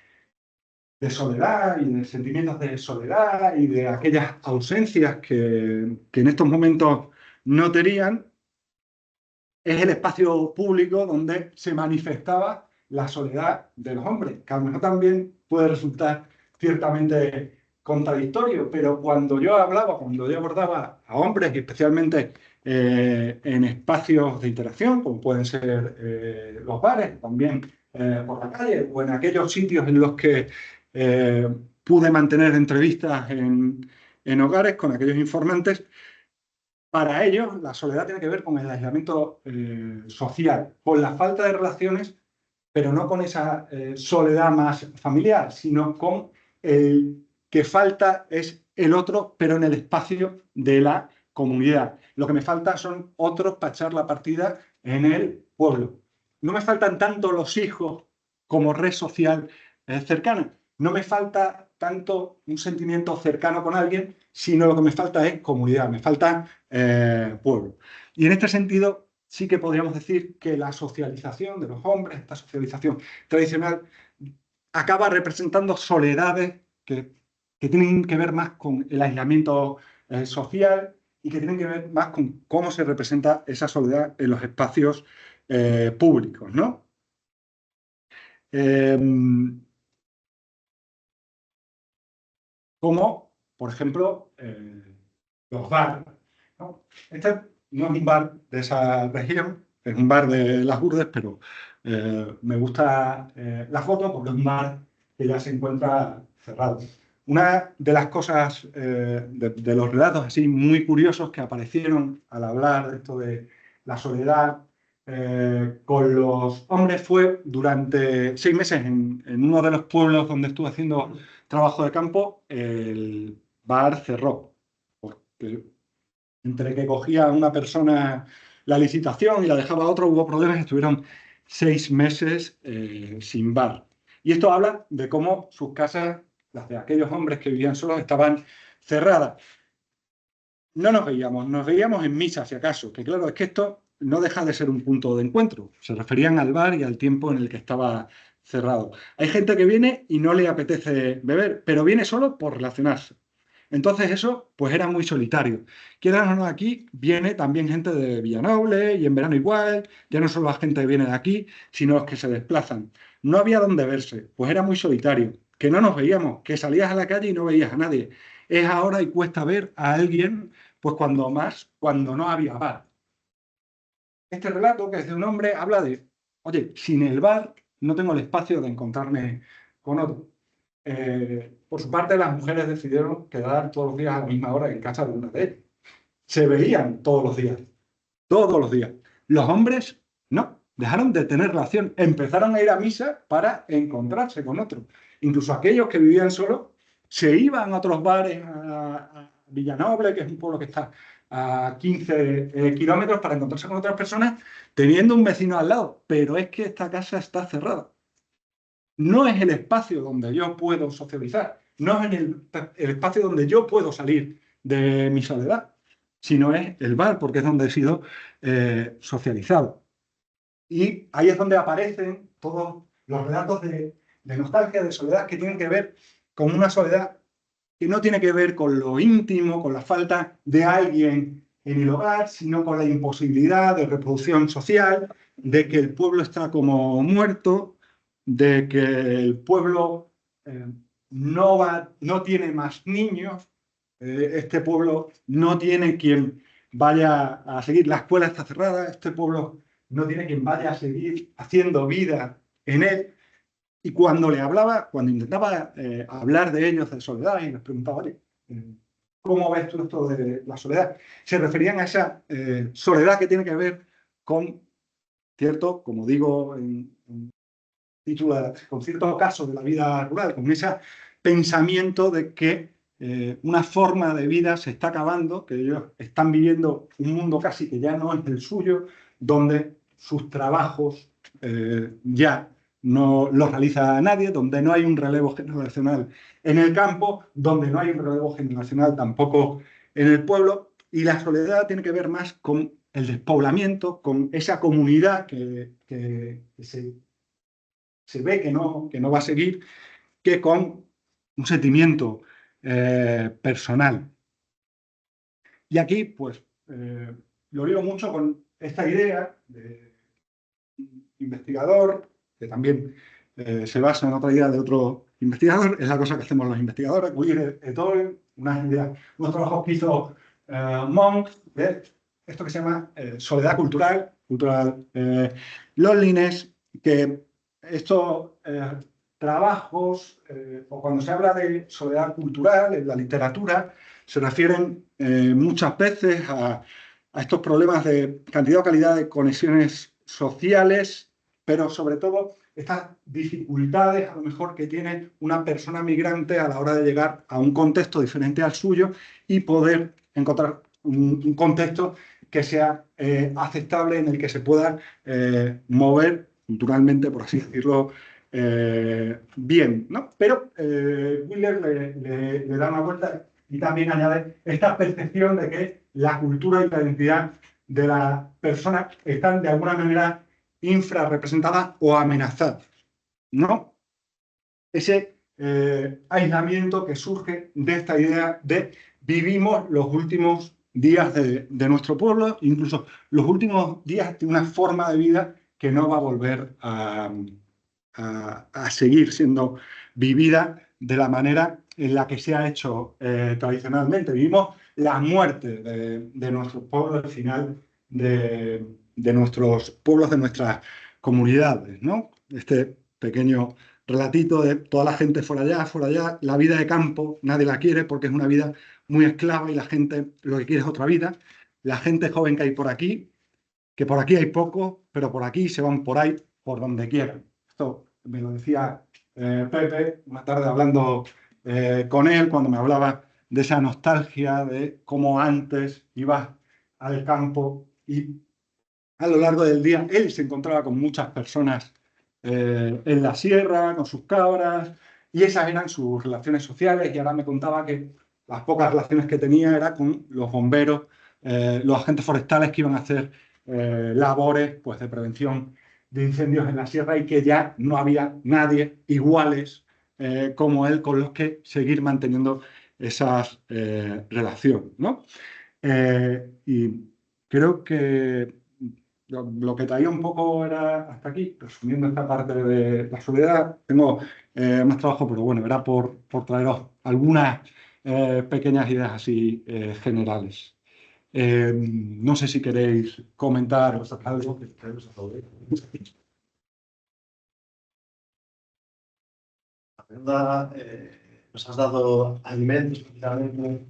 Speaker 1: soledad y de sentimientos de soledad y de aquellas ausencias que en estos momentos no tenían, es el espacio público donde se manifestaba la soledad de los hombres, que a lo mejor también puede resultar ciertamente contradictorio, pero cuando yo abordaba a hombres, y especialmente en espacios de interacción, como pueden ser los bares, también por la calle, o en aquellos sitios en los que pude mantener entrevistas en hogares con aquellos informantes, para ellos, la soledad tiene que ver con el aislamiento social, con la falta de relaciones, pero no con esa soledad más familiar, sino con el que falta es el otro, pero en el espacio de la comunidad. Lo que me falta son otros para echar la partida en el pueblo. No me faltan tanto los hijos como red social cercana. No me falta tanto un sentimiento cercano con alguien, sino lo que me falta es comunidad, me falta pueblo. Y en este sentido, sí que podríamos decir que la socialización de los hombres, esta socialización tradicional, acaba representando soledades que tienen que ver más con el aislamiento social, y que tienen que ver más con cómo se representa esa soledad en los espacios públicos, ¿no? Como, por ejemplo, los bares, ¿no? Este no es un bar de esa región, es un bar de Las Hurdes, pero me gusta la foto porque es un bar que ya se encuentra cerrado. Una de las cosas, de los relatos así muy curiosos que aparecieron al hablar de esto de la soledad con los hombres, fue durante 6 meses en uno de los pueblos donde estuve haciendo trabajo de campo, el bar cerró, porque entre que cogía a una persona la licitación y la dejaba a otro, hubo problemas, estuvieron 6 meses sin bar. Y esto habla de cómo sus casas, las de aquellos hombres que vivían solos, estaban cerradas. No nos veíamos en misa, si acaso, que claro, es que esto no deja de ser un punto de encuentro. Se referían al bar y al tiempo en el que estaba cerrado. Hay gente que viene y no le apetece beber, pero viene solo por relacionarse. Entonces eso, pues era muy solitario. Quieran o no, aquí viene también gente de Villanoble, y en verano igual, ya no solo la gente que viene de aquí, sino los que se desplazan. No había dónde verse, pues era muy solitario. Que no nos veíamos, que salías a la calle y no veías a nadie. Es ahora y cuesta ver a alguien Pues cuando no había bar. Este relato, que es de un hombre, habla de, oye, sin el bar no tengo el espacio de encontrarme con otro. Por su parte, las mujeres decidieron quedar todos los días a la misma hora en casa de una de ellas. Se veían todos los días, todos los días. Los hombres no, dejaron de tener relación, empezaron a ir a misa para encontrarse con otros. Incluso aquellos que vivían solos se iban a otros bares, a Villanoble, que es un pueblo que está a 15 kilómetros, para encontrarse con otras personas, teniendo un vecino al lado. Pero es que esta casa está cerrada. No es el espacio donde yo puedo socializar, no es el espacio donde yo puedo salir de mi soledad, sino es el bar, porque es donde he sido socializado. Y ahí es donde aparecen todos los relatos de nostalgia, de soledad, que tienen que ver con una soledad que no tiene que ver con lo íntimo, con la falta de alguien en el hogar, sino con la imposibilidad de reproducción social, de que el pueblo está como muerto, de que el pueblo no tiene más niños, este pueblo no tiene quien vaya a seguir, la escuela está cerrada, este pueblo no tiene quien vaya a seguir haciendo vida en él. Y cuando le hablaba, cuando intentaba hablar de ellos, de soledad, y les preguntaba, oye, ¿cómo ves tú esto de la soledad? Se referían a esa soledad que tiene que ver con, cierto, como digo en título, con ciertos casos de la vida rural, con ese pensamiento de que una forma de vida se está acabando, que ellos están viviendo un mundo casi que ya no es el suyo, donde sus trabajos ya no los realiza nadie, donde no hay un relevo generacional en el campo, donde no hay un relevo generacional tampoco en el pueblo, y la soledad tiene que ver más con el despoblamiento, con esa comunidad que se ve que no va a seguir, que con un sentimiento personal. Y aquí, pues, lo digo mucho con esta idea de investigador, que también se basa en otra idea de otro investigador, es la cosa que hacemos los investigadores, Weir et al., unos trabajos que hizo Monk, de esto que se llama soledad cultural, loneliness, que estos trabajos, o cuando se habla de soledad cultural en la literatura, se refieren muchas veces a estos problemas de cantidad o calidad de conexiones sociales, pero sobre todo estas dificultades a lo mejor que tiene una persona migrante a la hora de llegar a un contexto diferente al suyo y poder encontrar un contexto que sea aceptable, en el que se pueda mover culturalmente, por así decirlo, bien, ¿no? Pero Wheeler le da una vuelta y también añade esta percepción de que la cultura y la identidad de la persona están de alguna manera infrarrepresentadas o amenazadas, ¿no? Ese aislamiento que surge de esta idea de vivimos los últimos días de nuestro pueblo, incluso los últimos días de una forma de vida que no va a volver a seguir siendo vivida de la manera en la que se ha hecho tradicionalmente. Vivimos la muerte de nuestros pueblos, el final de nuestros pueblos, de nuestras comunidades, ¿no? Este pequeño relatito de toda la gente fuera allá, la vida de campo nadie la quiere porque es una vida muy esclava y la gente lo que quiere es otra vida. La gente joven que hay por aquí, que por aquí hay poco, pero por aquí se van por ahí, por donde quieran. Esto me lo decía Pepe una tarde hablando con él, cuando me hablaba de esa nostalgia de cómo antes ibas al campo y a lo largo del día él se encontraba con muchas personas en la sierra, con sus cabras, y esas eran sus relaciones sociales, y ahora me contaba que las pocas relaciones que tenía era con los bomberos, los agentes forestales que iban a hacer labores pues, de prevención de incendios en la sierra y que ya no había nadie iguales como él con los que seguir manteniendo esas relaciones, ¿no? Y creo que lo que traía un poco era hasta aquí, resumiendo esta parte de la soledad. Tengo más trabajo, pero bueno, era por traeros algunas pequeñas ideas así generales. No sé si queréis comentar algo.
Speaker 2: La verdad, nos has dado alimentos precisamente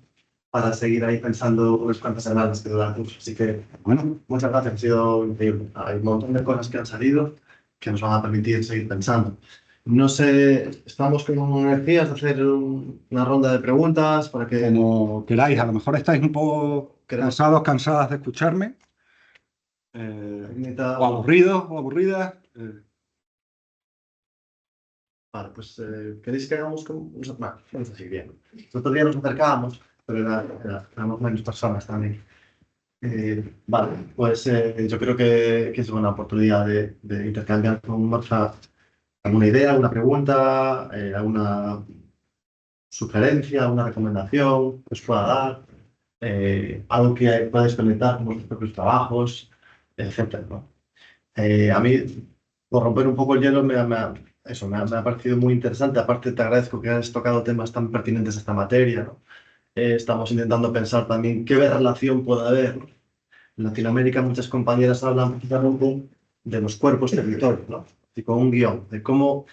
Speaker 2: para seguir ahí pensando unas cuantas semanas que duran el curso. Así que, bueno, muchas gracias, ha sido increíble. Hay un montón de cosas que han salido que nos van a permitir seguir pensando. No sé, estamos con energías de hacer una ronda de preguntas para que
Speaker 1: Como queráis, a lo mejor estáis un poco
Speaker 2: queremos.
Speaker 1: cansados, cansadas de escucharme, o aburridos o aburridas.
Speaker 2: Vale, pues queréis que hagamos como. Bueno, vamos a seguir bien. Nosotros ya nos acercábamos, pero éramos menos personas también. Vale, pues yo creo que es una oportunidad de intercambiar con Marta alguna idea, alguna pregunta, alguna sugerencia, alguna recomendación que os pueda dar, algo que podáis conectar con vuestros propios trabajos, etcétera, ¿no? A mí, por romper un poco el hielo, me ha parecido muy interesante. Aparte, te agradezco que hayas tocado temas tan pertinentes a esta materia, ¿no? Estamos intentando pensar también qué relación puede haber, ¿no? En Latinoamérica muchas compañeras hablan precisamente de los cuerpos territorios, ¿no? Y con un guión, de cómo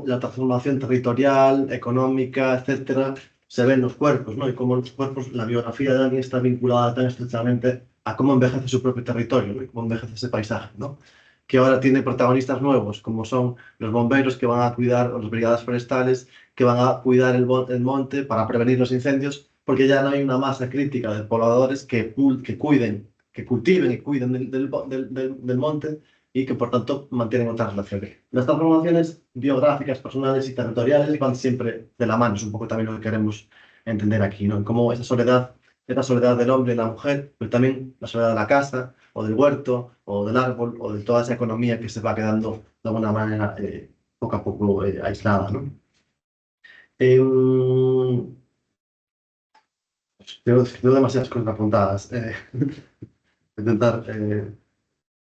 Speaker 2: la transformación territorial, económica, etcétera, se ve en los cuerpos, ¿no? Y cómo los cuerpos, la biografía de alguien está vinculada tan estrechamente a cómo envejece su propio territorio, ¿no? Y cómo envejece ese paisaje, ¿no? Que ahora tiene protagonistas nuevos, como son los bomberos que van a cuidar, o las brigadas forestales que van a cuidar el monte para prevenir los incendios, porque ya no hay una masa crítica de pobladores que cuiden, que cultiven y cuiden del monte y que por tanto mantienen otras relaciones. Las transformaciones biográficas, personales y territoriales van siempre de la mano, es un poco también lo que queremos entender aquí, ¿no? Cómo esa soledad es la soledad del hombre y la mujer, pero también la soledad de la casa, o del huerto, o del árbol, o de toda esa economía que se va quedando de alguna manera poco a poco aislada, ¿no? Tengo demasiadas cosas apuntadas. Voy a intentar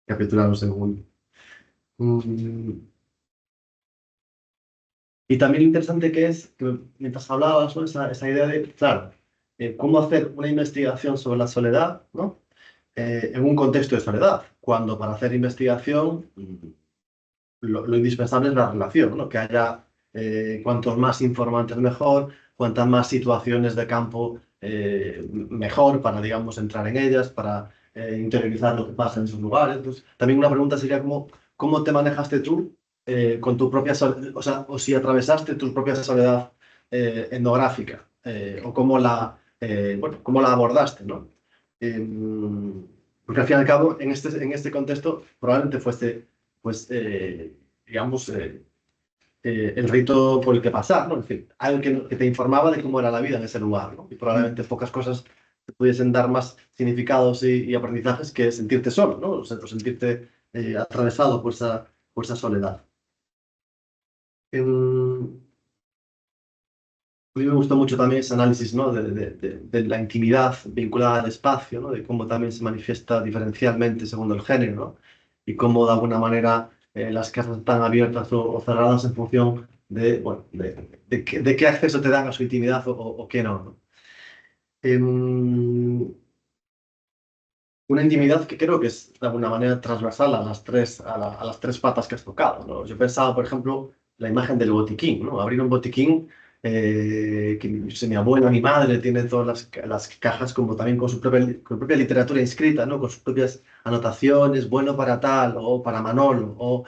Speaker 2: capitular un segundo. Mm, Y también lo interesante que es que mientras hablabas, ¿no? Esa idea de, claro, cómo hacer una investigación sobre la soledad, ¿no? En un contexto de soledad, cuando para hacer investigación lo indispensable es la relación, ¿no? Que haya cuantos más informantes mejor, cuantas más situaciones de campo mejor para, digamos, entrar en ellas, para interiorizar lo que pasa en esos lugares. Entonces, también una pregunta sería cómo te manejaste tú con tu propia soledad, o sea, o si atravesaste tu propia soledad etnográfica, o bueno, cómo la abordaste, ¿no? Porque al fin y al cabo, en este contexto, probablemente fuese pues, digamos, el rito por el que pasar, ¿no? Es decir, algo que te informaba de cómo era la vida en ese lugar, ¿no? Y probablemente pocas cosas te pudiesen dar más significados y aprendizajes que sentirte solo, ¿no? O sentirte atravesado por esa soledad. A mí me gustó mucho también ese análisis, ¿no? de la intimidad vinculada al espacio, ¿no? De cómo también se manifiesta diferencialmente según el género, ¿no? Y cómo de alguna manera las casas están abiertas o cerradas en función de, bueno, de qué acceso te dan a su intimidad o qué no, ¿no? Em, una intimidad que creo que es de alguna manera transversal a las tres patas que has tocado, ¿no? Yo pensaba, por ejemplo, la imagen del botiquín, ¿no? Abrir un botiquín, que yo sé, mi abuela, mi madre tiene todas las cajas como también con su propia literatura inscrita, ¿no? Con sus propias anotaciones, bueno para tal, o para Manolo,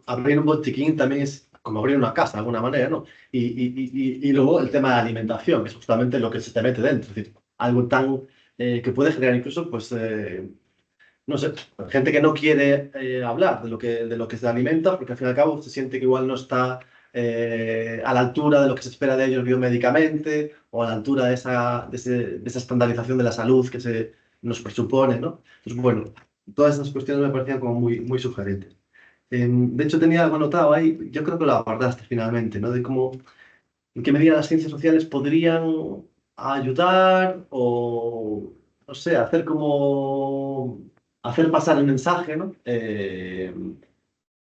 Speaker 2: abrir un botiquín también es como abrir una casa de alguna manera, ¿no? Y luego el tema de alimentación, que es justamente lo que se te mete dentro, es decir, algo tan que puede generar incluso, pues, no sé, gente que no quiere hablar de lo que se alimenta, porque al fin y al cabo se siente que igual no está a la altura de lo que se espera de ellos biomédicamente, o a la altura de esa estandarización de la salud que se nos presupone, ¿no? Entonces, bueno, todas esas cuestiones me parecían como muy, muy sugerentes. De hecho, tenía algo anotado ahí, yo creo que lo abordaste finalmente, ¿no? De cómo, en qué medida las ciencias sociales podrían ayudar o, no sé, hacer pasar el mensaje, ¿no? De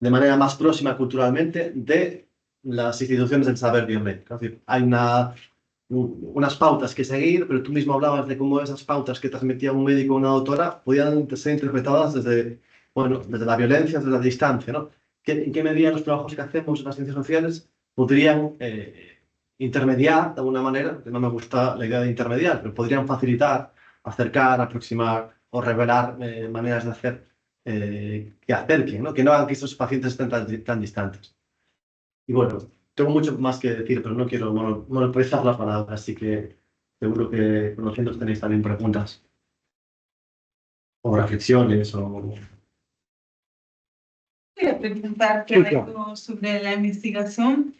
Speaker 2: manera más próxima culturalmente de las instituciones del saber biomédico. Es decir, hay una unas pautas que seguir, pero tú mismo hablabas de cómo esas pautas que transmitía un médico o una doctora podían ser interpretadas desde, bueno, desde la violencia, desde la distancia, ¿no? ¿En qué medida los trabajos que hacemos en las ciencias sociales podrían intermediar de alguna manera? Que no me gusta la idea de intermediar, pero podrían facilitar, acercar, aproximar o revelar maneras de hacer que acerquen, ¿no? Que no hagan que esos pacientes estén tan distantes. Y bueno, tengo mucho más que decir, pero no quiero monopolizar las palabras, así que seguro que conociendo tenéis también preguntas o reflexiones o...
Speaker 3: Quería preguntarte algo sobre la investigación.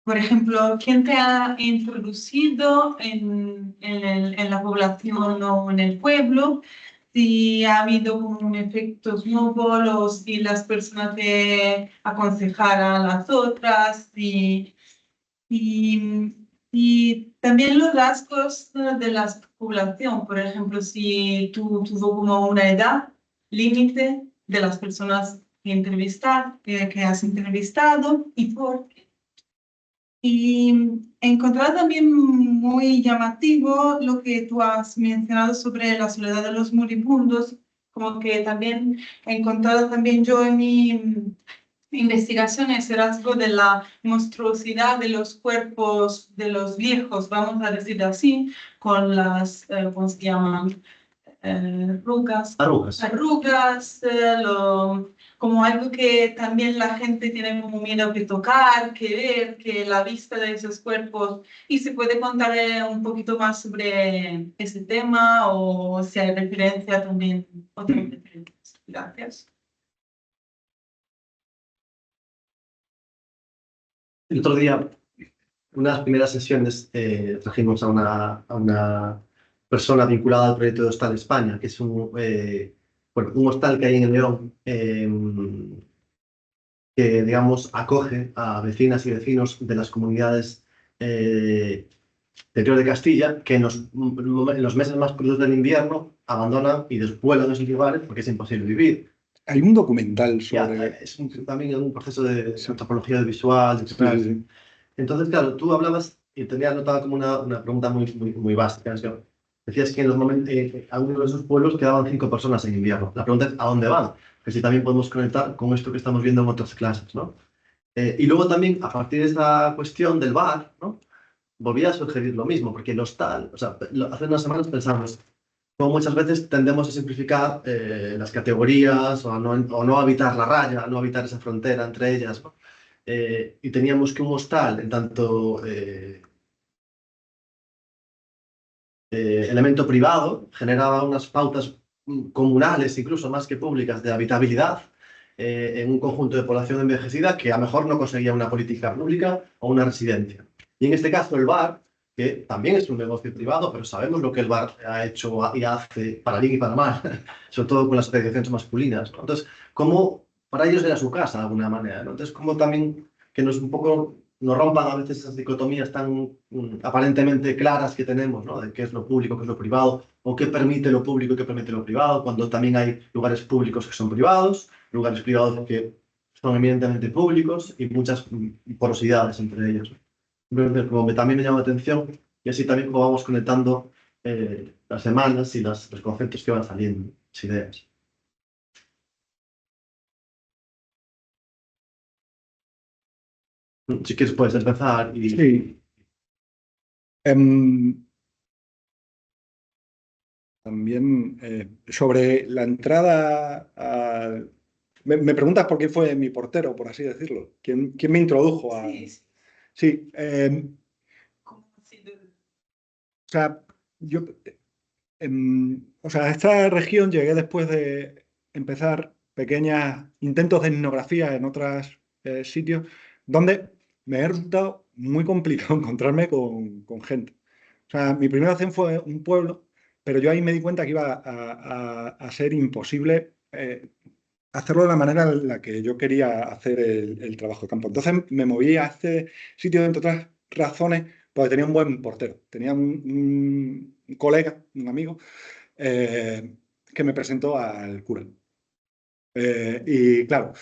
Speaker 3: Por ejemplo, ¿quién te ha introducido en la población o en el pueblo? Si ha habido como un efecto snowball o si las personas te aconsejaran a las otras. Y también los rasgos de la población, por ejemplo, si tú tuvo como una edad límite de las personas que has entrevistado y por qué. Y he encontrado también muy llamativo lo que tú has mencionado sobre la soledad de los moribundos, como que también he encontrado también yo en mi investigación ese rasgo de la monstruosidad de los cuerpos de los viejos, vamos a decir así, con las, ¿cómo se llaman? Arrugas, como algo que también la gente tiene como miedo que tocar, que ver, que la vista de esos cuerpos. ¿Y se puede contar un poquito más sobre ese tema o si hay referencia también, otras referencias? Gracias.
Speaker 2: El otro día, unas primeras sesiones, trajimos a una persona vinculada al proyecto de Hostal España, que es bueno, un hostal que hay en el León, que, digamos, acoge a vecinas y vecinos de las comunidades del interior de Castilla, que en los meses más crudos del invierno abandonan y despueblan esos lugares porque es imposible vivir.
Speaker 1: Hay un documental sobre...
Speaker 2: Es también un proceso de antropología visual, de
Speaker 1: Sí.
Speaker 2: Entonces, claro, tú hablabas y tenía anotada como una pregunta muy básica. Es que decías que en los momentos, algunos de esos pueblos quedaban 5 personas en invierno. La pregunta es, ¿a dónde van? Que si también podemos conectar con esto que estamos viendo en otras clases, ¿no? Y luego también, a partir de esta cuestión del bar, ¿no? Volví a sugerir lo mismo, porque el hostal, o sea, hace unas semanas pensamos, como muchas veces tendemos a simplificar las categorías o no habitar la raya, no habitar esa frontera entre ellas, ¿no? Y teníamos que un hostal, en tanto elemento privado, generaba unas pautas comunales, incluso más que públicas, de habitabilidad en un conjunto de población envejecida que a lo mejor no conseguía una política pública o una residencia. Y en este caso el bar, que también es un negocio privado, pero sabemos lo que el bar ha hecho y hace para bien y para mal, sobre todo con las asociaciones masculinas, ¿no? Entonces, ¿cómo para ellos era su casa de alguna manera, ¿no? Entonces, ¿cómo también que nos rompan a veces esas dicotomías tan aparentemente claras que tenemos, ¿no? De qué es lo público, qué es lo privado, o qué permite lo público y qué permite lo privado, cuando también hay lugares públicos que son privados, lugares privados que son eminentemente públicos y muchas porosidades entre ellos. Entonces, como también me llama la atención, y así también como vamos conectando las semanas y los conceptos que van saliendo, las ideas. Si quieres puedes empezar y...
Speaker 1: Sí. También sobre la entrada a... Me preguntas por qué fue mi portero, por así decirlo. ¿Quién me introdujo a...?
Speaker 3: Sí.
Speaker 1: Sí.
Speaker 3: ¿Cómo ha sido?
Speaker 1: O sea, o sea, a esta región llegué después de empezar pequeños intentos de etnografía en otros sitios, donde me ha resultado muy complicado encontrarme con gente. O sea, mi primera acción fue un pueblo, pero yo ahí me di cuenta que iba a ser imposible hacerlo de la manera en la que yo quería hacer el trabajo de campo. Entonces me moví a este sitio, entre otras razones, porque tenía un buen portero. Tenía un colega, un amigo, que me presentó al cura. Y claro,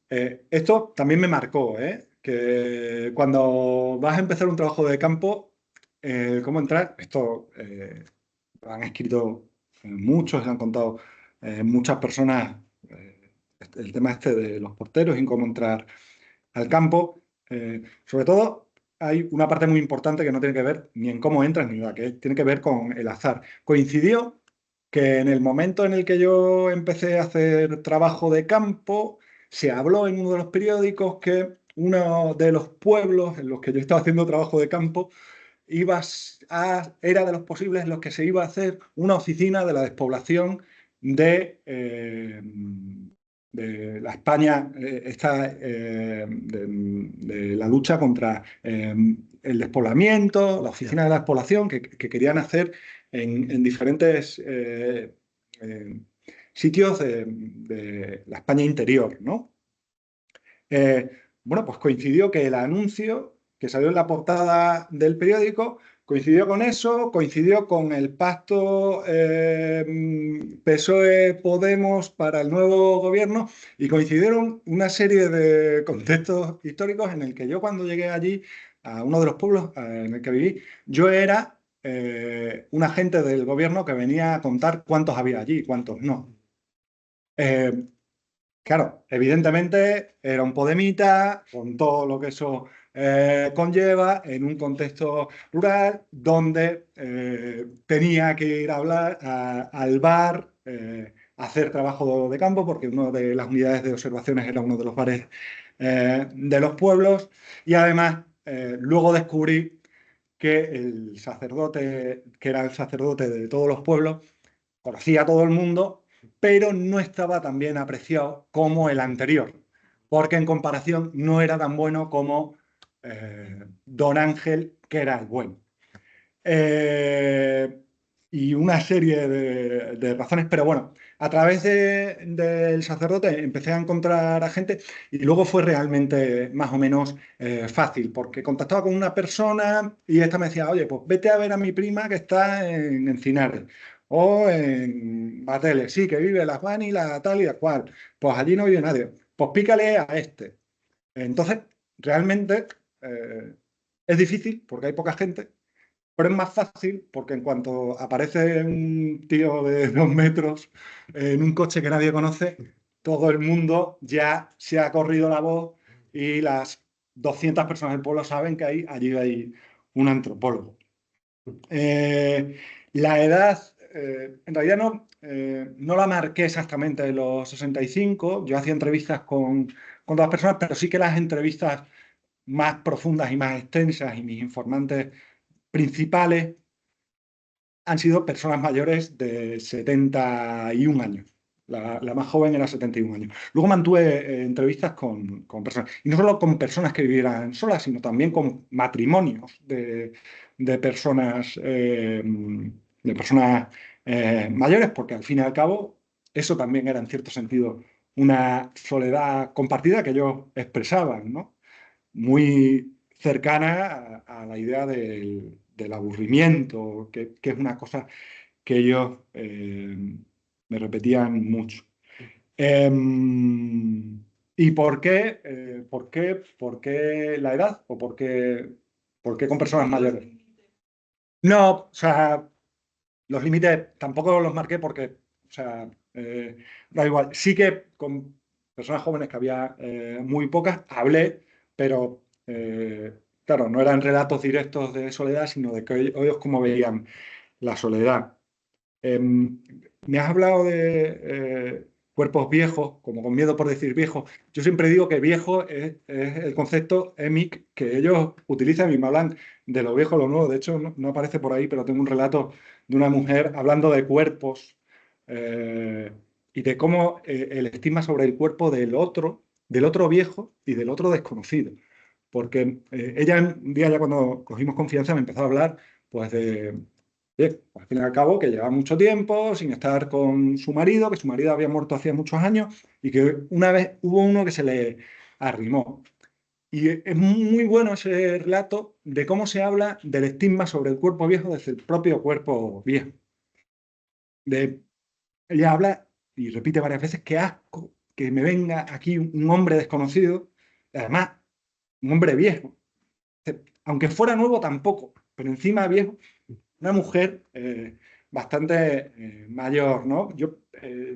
Speaker 1: esto también me marcó, ¿eh? que cuando vas a empezar un trabajo de campo, cómo entrar, esto lo han escrito muchos, han contado muchas personas, el tema este de los porteros y cómo entrar al campo. Sobre todo, hay una parte muy importante que no tiene que ver ni en cómo entras ni nada, que tiene que ver con el azar. Coincidió que en el momento en el que yo empecé a hacer trabajo de campo, se habló en uno de los periódicos que uno de los pueblos en los que yo estaba haciendo trabajo de campo era de los posibles en los que se iba a hacer una oficina de la despoblación de la España de la lucha contra el despoblamiento, la oficina de la despoblación que querían hacer en diferentes sitios de la España interior, ¿no? Eh, bueno, pues coincidió que el anuncio que salió en la portada del periódico coincidió con eso, coincidió con el pacto PSOE-Podemos para el nuevo gobierno y coincidieron una serie de contextos históricos en el que yo cuando llegué allí, a uno de los pueblos en el que viví, yo era un agente del gobierno que venía a contar cuántos había allí y cuántos no. Eh, Claro, evidentemente era un podemita con todo lo que eso conlleva en un contexto rural donde tenía que ir a hablar al bar, a hacer trabajo de campo, porque una de las unidades de observaciones era uno de los bares de los pueblos. Y además, luego descubrí que el sacerdote, que era el sacerdote de todos los pueblos, conocía a todo el mundo, pero no estaba tan bien apreciado como el anterior, porque en comparación no era tan bueno como Don Ángel, que era el bueno. Eh, y una serie de razones, pero bueno, a través del sacerdote empecé a encontrar a gente y luego fue realmente más o menos fácil, porque contactaba con una persona y esta me decía, oye, pues vete a ver a mi prima que está en Encinares o en Bateles, sí, que vive la Juan y la tal y la cual, pues allí no vive nadie, pues pícale a este. Entonces, realmente es difícil porque hay poca gente, pero es más fácil porque en cuanto aparece un tío de 2 metros en un coche que nadie conoce, todo el mundo ya se ha corrido la voz y las 200 personas del pueblo saben que allí hay un antropólogo. La edad, en realidad no la marqué exactamente de los 65. Yo hacía entrevistas con todas las personas, pero sí que las entrevistas más profundas y más extensas y mis informantes principales han sido personas mayores de 71 años. La más joven era 71 años. Luego mantuve entrevistas con personas, y no solo con personas que vivieran solas, sino también con matrimonios de personas mayores, porque al fin y al cabo eso también era en cierto sentido una soledad compartida que ellos expresaban, ¿no? Muy cercana a la idea del aburrimiento, que es una cosa que ellos me repetían mucho. ¿Y por qué la edad? ¿O por qué con personas mayores? No, o sea, los límites tampoco los marqué porque, o sea, da igual. Sí que con personas jóvenes, que había muy pocas, hablé, pero claro, no eran relatos directos de soledad, sino de que ellos cómo veían la soledad. Em, Me has hablado de cuerpos viejos, como con miedo por decir viejo. Yo siempre digo que viejo es el concepto EMIC que ellos utilizan y me hablan de lo viejo, lo nuevo. De hecho, no aparece por ahí, pero tengo un relato de una mujer hablando de cuerpos eh, y de cómo el estigma sobre el cuerpo del otro viejo y del otro desconocido. Porque ella un día ya cuando cogimos confianza me empezó a hablar pues al fin y al cabo, que llevaba mucho tiempo sin estar con su marido, que su marido había muerto hacía muchos años y que una vez hubo uno que se le arrimó. Y es muy bueno ese relato de cómo se habla del estigma sobre el cuerpo viejo desde el propio cuerpo viejo. Ella habla y repite varias veces: qué asco que me venga aquí un hombre desconocido, además un hombre viejo. Aunque fuera nuevo tampoco, pero encima viejo, una mujer bastante mayor, ¿no? Yo,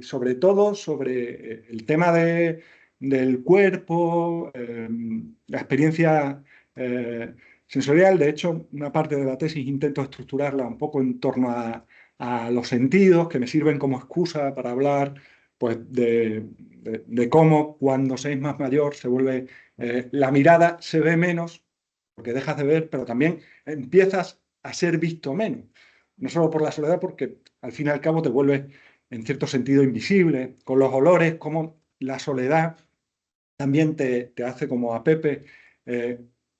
Speaker 1: sobre todo sobre el tema del cuerpo, la experiencia sensorial. De hecho, una parte de la tesis intento estructurarla un poco en torno a los sentidos, que me sirven como excusa para hablar pues, de cómo cuando se es más mayor se vuelve, la mirada se ve menos, porque dejas de ver, pero también empiezas a ser visto menos. No solo por la soledad, porque al fin y al cabo te vuelves en cierto sentido invisible, con los olores, como la soledad también te hace como a Pepe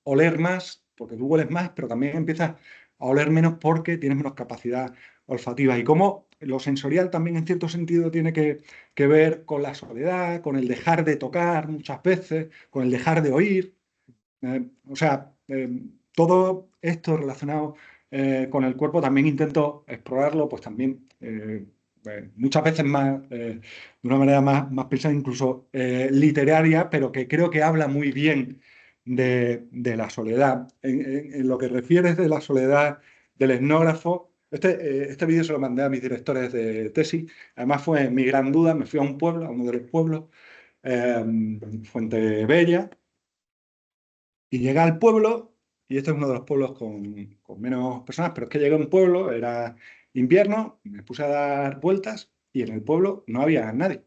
Speaker 1: oler más, porque tú hueles más, pero también empiezas a oler menos porque tienes menos capacidad olfativa. Y como lo sensorial también en cierto sentido tiene que ver con la soledad, con el dejar de tocar muchas veces, con el dejar de oír. O sea, todo esto relacionado con el cuerpo también intento explorarlo, pues también muchas veces más, de una manera más pensada, incluso literaria, pero que creo que habla muy bien de la soledad. En lo que refieres de la soledad del etnógrafo, este vídeo se lo mandé a mis directores de tesis, además fue mi gran duda. Me fui a un pueblo, a uno de los pueblos, Fuentebella, y llegué al pueblo, y este es uno de los pueblos con menos personas, pero es que llegué a un pueblo, era invierno, me puse a dar vueltas y en el pueblo no había nadie.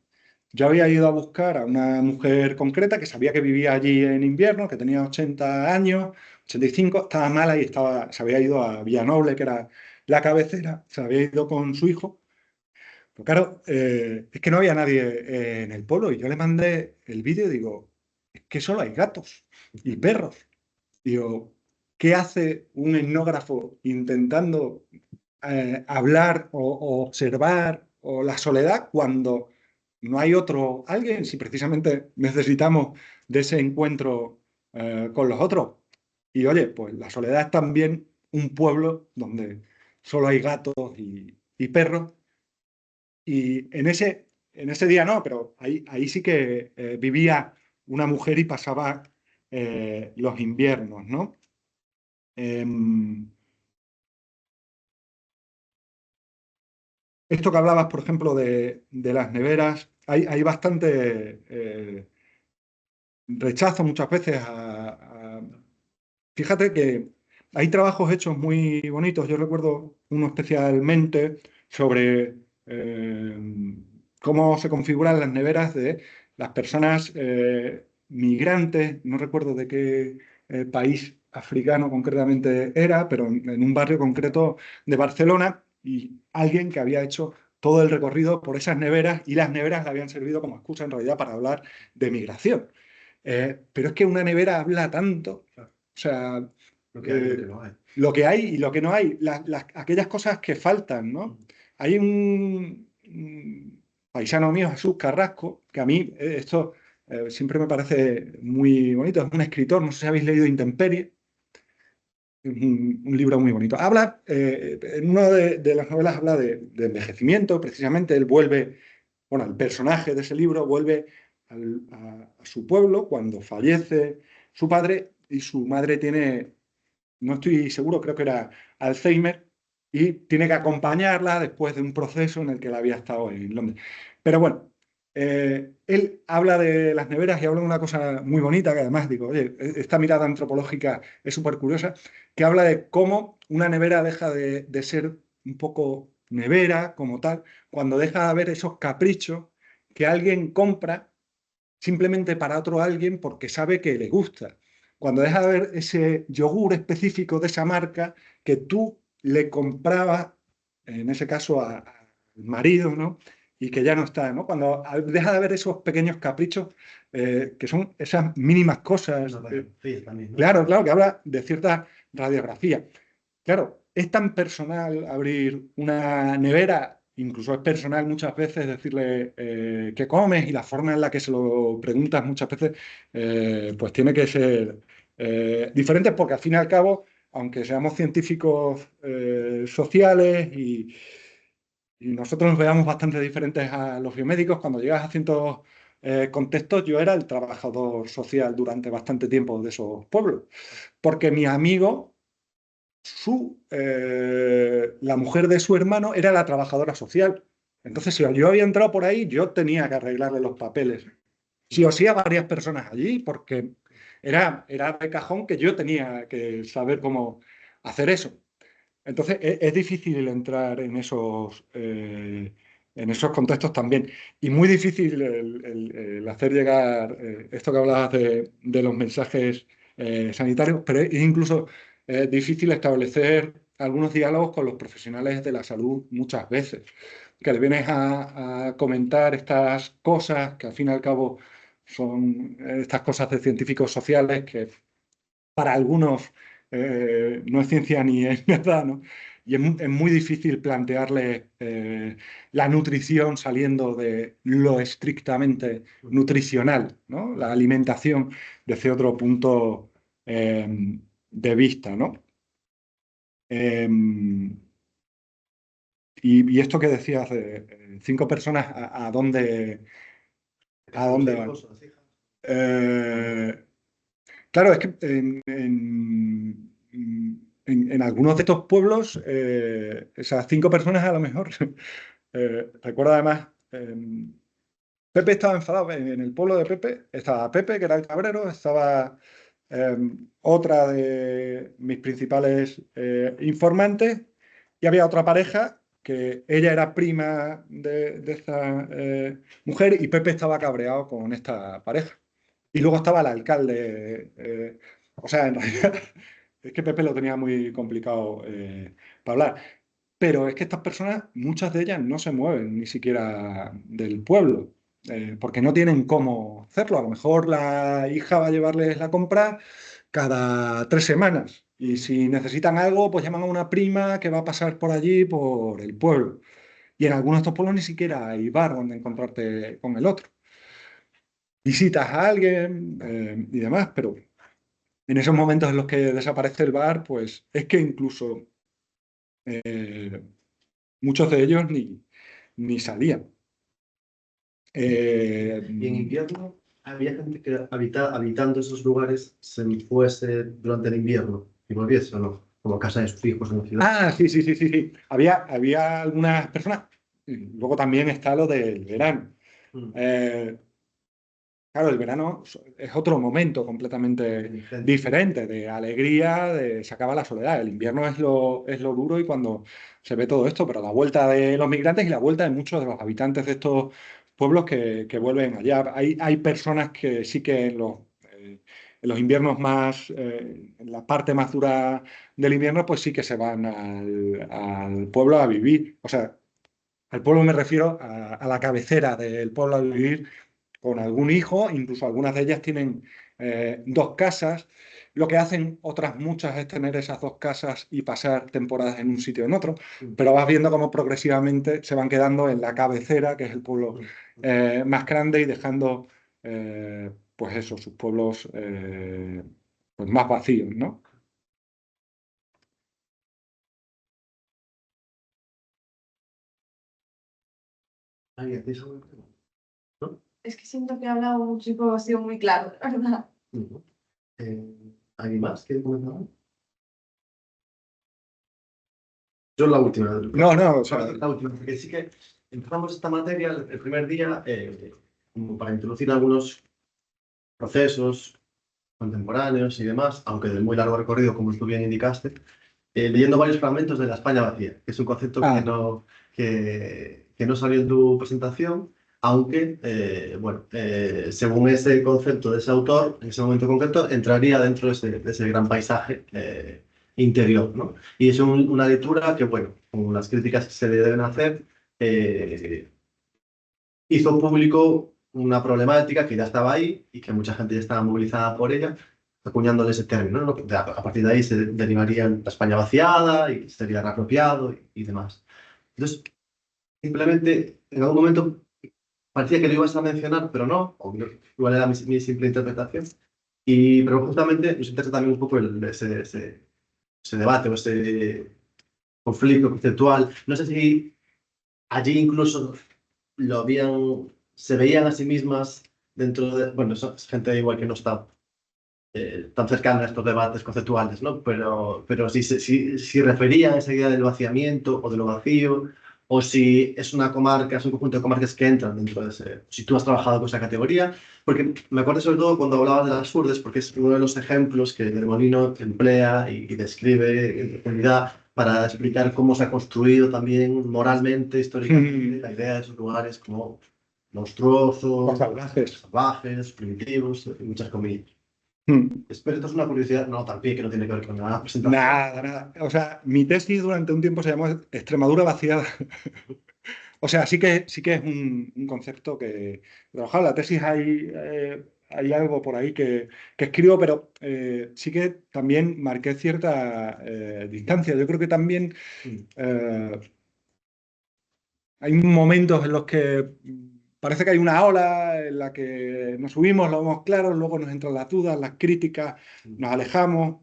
Speaker 1: Yo había ido a buscar a una mujer concreta que sabía que vivía allí en invierno, que tenía 80 años, 85, estaba mala y se había ido a Villanoble, que era la cabecera, se había ido con su hijo. Pero claro, es que no había nadie en el pueblo y yo le mandé el vídeo y digo, es que solo hay gatos y perros. Digo, ¿qué hace un etnógrafo intentando hablar o observar o la soledad cuando no hay otro alguien, si precisamente necesitamos de ese encuentro con los otros? Y oye, pues la soledad es también un pueblo donde solo hay gatos y perros. Y en ese día no, pero ahí sí que vivía una mujer y pasaba los inviernos, ¿no? Em, Esto que hablabas, por ejemplo, de las neveras, hay bastante rechazo muchas veces Fíjate que hay trabajos hechos muy bonitos. Yo recuerdo uno especialmente sobre cómo se configuran las neveras de las personas migrantes. No recuerdo de qué país africano concretamente era, pero en un barrio concreto de Barcelona, y alguien que había hecho todo el recorrido por esas neveras, y las neveras le habían servido como excusa en realidad para hablar de migración. Pero es que una nevera habla tanto, o sea,
Speaker 2: Lo que hay y lo que no hay.
Speaker 1: lo que hay y lo que no hay, aquellas cosas que faltan, ¿no? Hay un paisano mío, Jesús Carrasco, que a mí esto siempre me parece muy bonito. Es un escritor, no sé si habéis leído Intemperie, un libro muy bonito. Habla, en una de las novelas habla de envejecimiento, precisamente. Él vuelve, bueno, el personaje de ese libro vuelve a su pueblo cuando fallece su padre y su madre tiene, no estoy seguro, creo que era Alzheimer, y tiene que acompañarla después de un proceso en el que él había estado en Londres. Pero bueno, él habla de las neveras y habla de una cosa muy bonita, que además digo, oye, esta mirada antropológica es súper curiosa, que habla de cómo una nevera deja de ser un poco nevera como tal, cuando deja de haber esos caprichos que alguien compra simplemente para otro alguien porque sabe que le gusta. Cuando deja de haber ese yogur específico de esa marca que tú le comprabas, en ese caso al marido, ¿no? Y que ya no está, ¿no? Cuando deja de haber esos pequeños caprichos, que son esas mínimas cosas.
Speaker 2: Sí, también, ¿no?
Speaker 1: Claro, claro, que habla de cierta radiografía. Claro, es tan personal abrir una nevera, incluso es personal muchas veces decirle qué comes, y la forma en la que se lo preguntas muchas veces, pues tiene que ser diferente, porque al fin y al cabo, aunque seamos científicos sociales y nosotros nos veamos bastante diferentes a los biomédicos, cuando llegas a ciertos contextos yo era el trabajador social durante bastante tiempo de esos pueblos, porque mi amigo, la mujer de su hermano era la trabajadora social. Entonces, si yo había entrado por ahí, yo tenía que arreglarle los papeles. Sí o sí a varias personas allí, porque era de cajón que yo tenía que saber cómo hacer eso. Entonces, es difícil entrar en esos contextos también. Y muy difícil el hacer llegar esto que hablabas de los mensajes sanitarios, pero es incluso difícil establecer algunos diálogos con los profesionales de la salud muchas veces, que le vienes a comentar estas cosas que al fin y al cabo son estas cosas de científicos sociales que para algunos no es ciencia ni es nada, ¿no? Y es muy difícil plantearle la nutrición saliendo de lo estrictamente nutricional, ¿no? La alimentación desde otro punto de vista, ¿no? Eh, y esto que decías de 5 personas, ¿a dónde van? Eh, Claro, es que en algunos de estos pueblos, esas 5 personas a lo mejor, recuerdo además, Pepe estaba enfadado, en el pueblo de Pepe estaba Pepe, que era el cabrero, estaba otra de mis principales informantes, y había otra pareja que ella era prima de esta mujer y Pepe estaba cabreado con esta pareja. Y luego estaba el alcalde. O sea, en realidad es que Pepe lo tenía muy complicado para hablar. Pero es que estas personas, muchas de ellas no se mueven ni siquiera del pueblo, porque no tienen cómo hacerlo. A lo mejor la hija va a llevarles la compra cada 3 semanas. Y si necesitan algo, pues llaman a una prima que va a pasar por allí, por el pueblo. Y en algunos de estos pueblos ni siquiera hay bar donde encontrarte con el otro. Visitas a alguien y demás, pero en esos momentos en los que desaparece el bar, pues es que incluso eh, muchos de ellos ni salían.
Speaker 2: Y en invierno había gente que habitando esos lugares se fuese durante el invierno y volviese o no, como casa de sus hijos en la ciudad.
Speaker 1: Sí, sí, sí, sí, sí. Había algunas personas. Luego también está lo del verano.
Speaker 2: Mm.
Speaker 1: Eh, Claro, el verano es otro momento completamente diferente, de alegría, se acaba la soledad. El invierno es lo duro y cuando se ve todo esto, pero la vuelta de los migrantes y la vuelta de muchos de los habitantes de estos pueblos que vuelven allá. Hay personas que sí que en los inviernos más, en la parte más dura del invierno, pues sí que se van al pueblo a vivir. O sea, al pueblo me refiero a la cabecera del pueblo a vivir con algún hijo, incluso algunas de ellas tienen 2 casas. Lo que hacen otras muchas es tener esas 2 casas y pasar temporadas en un sitio o en otro, pero vas viendo cómo progresivamente se van quedando en la cabecera, que es el pueblo más grande, y dejando, pues eso, sus pueblos pues más vacíos, ¿no?
Speaker 2: Ay, ¿hacéis algo? ¿No?
Speaker 4: Es que siento que he hablado mucho y todo ha sido muy claro, la verdad.
Speaker 2: Ujú. ¿Alguien más quiere comentar? Yo la última.
Speaker 1: No, o sea,
Speaker 2: La última, porque sí que empezamos esta materia el primer día como para introducir algunos procesos contemporáneos y demás, aunque de muy largo recorrido, como tú bien indicaste, leyendo varios fragmentos de la España vacía, que es un concepto que no salió en tu presentación, aunque, según ese concepto de ese autor, en ese momento concreto, entraría dentro de ese gran paisaje interior, ¿no? Y es una lectura que, bueno, con las críticas que se le deben hacer, hizo público una problemática que ya estaba ahí y que mucha gente ya estaba movilizada por ella, acuñándole ese término, ¿no? A partir de ahí se derivaría la España vaciada y sería reapropiado y demás. Entonces, simplemente, en algún momento parecía que lo ibas a mencionar, pero no, o igual era mi simple interpretación. Pero justamente nos interesa también un poco ese debate o ese conflicto conceptual. No sé si allí incluso se veían a sí mismas dentro de, bueno, es gente igual que no está tan cercana a estos debates conceptuales, ¿no? Pero si refería a esa idea del vaciamiento o de lo vacío, o si es una comarca, es un conjunto de comarcas que entran dentro de ese, si tú has trabajado con esa categoría, porque me acuerdo sobre todo cuando hablabas de las urdes, porque es uno de los ejemplos que Del Molino emplea y describe en profundidad para explicar cómo se ha construido también moralmente, históricamente, la idea de esos lugares como monstruosos, salvajes, primitivos, y muchas comillas. Espero, esto es una curiosidad, no, también que no tiene que ver con la presentación.
Speaker 1: Nada. O sea, mi tesis durante un tiempo se llamó Extremadura vaciada. O sea, sí que es un concepto que trabajar. La tesis hay algo por ahí que escribo, pero sí que también marqué cierta distancia. Yo creo que también hay momentos en los que parece que hay una ola en la que nos subimos, lo vemos claro, luego nos entran las dudas, las críticas, nos alejamos.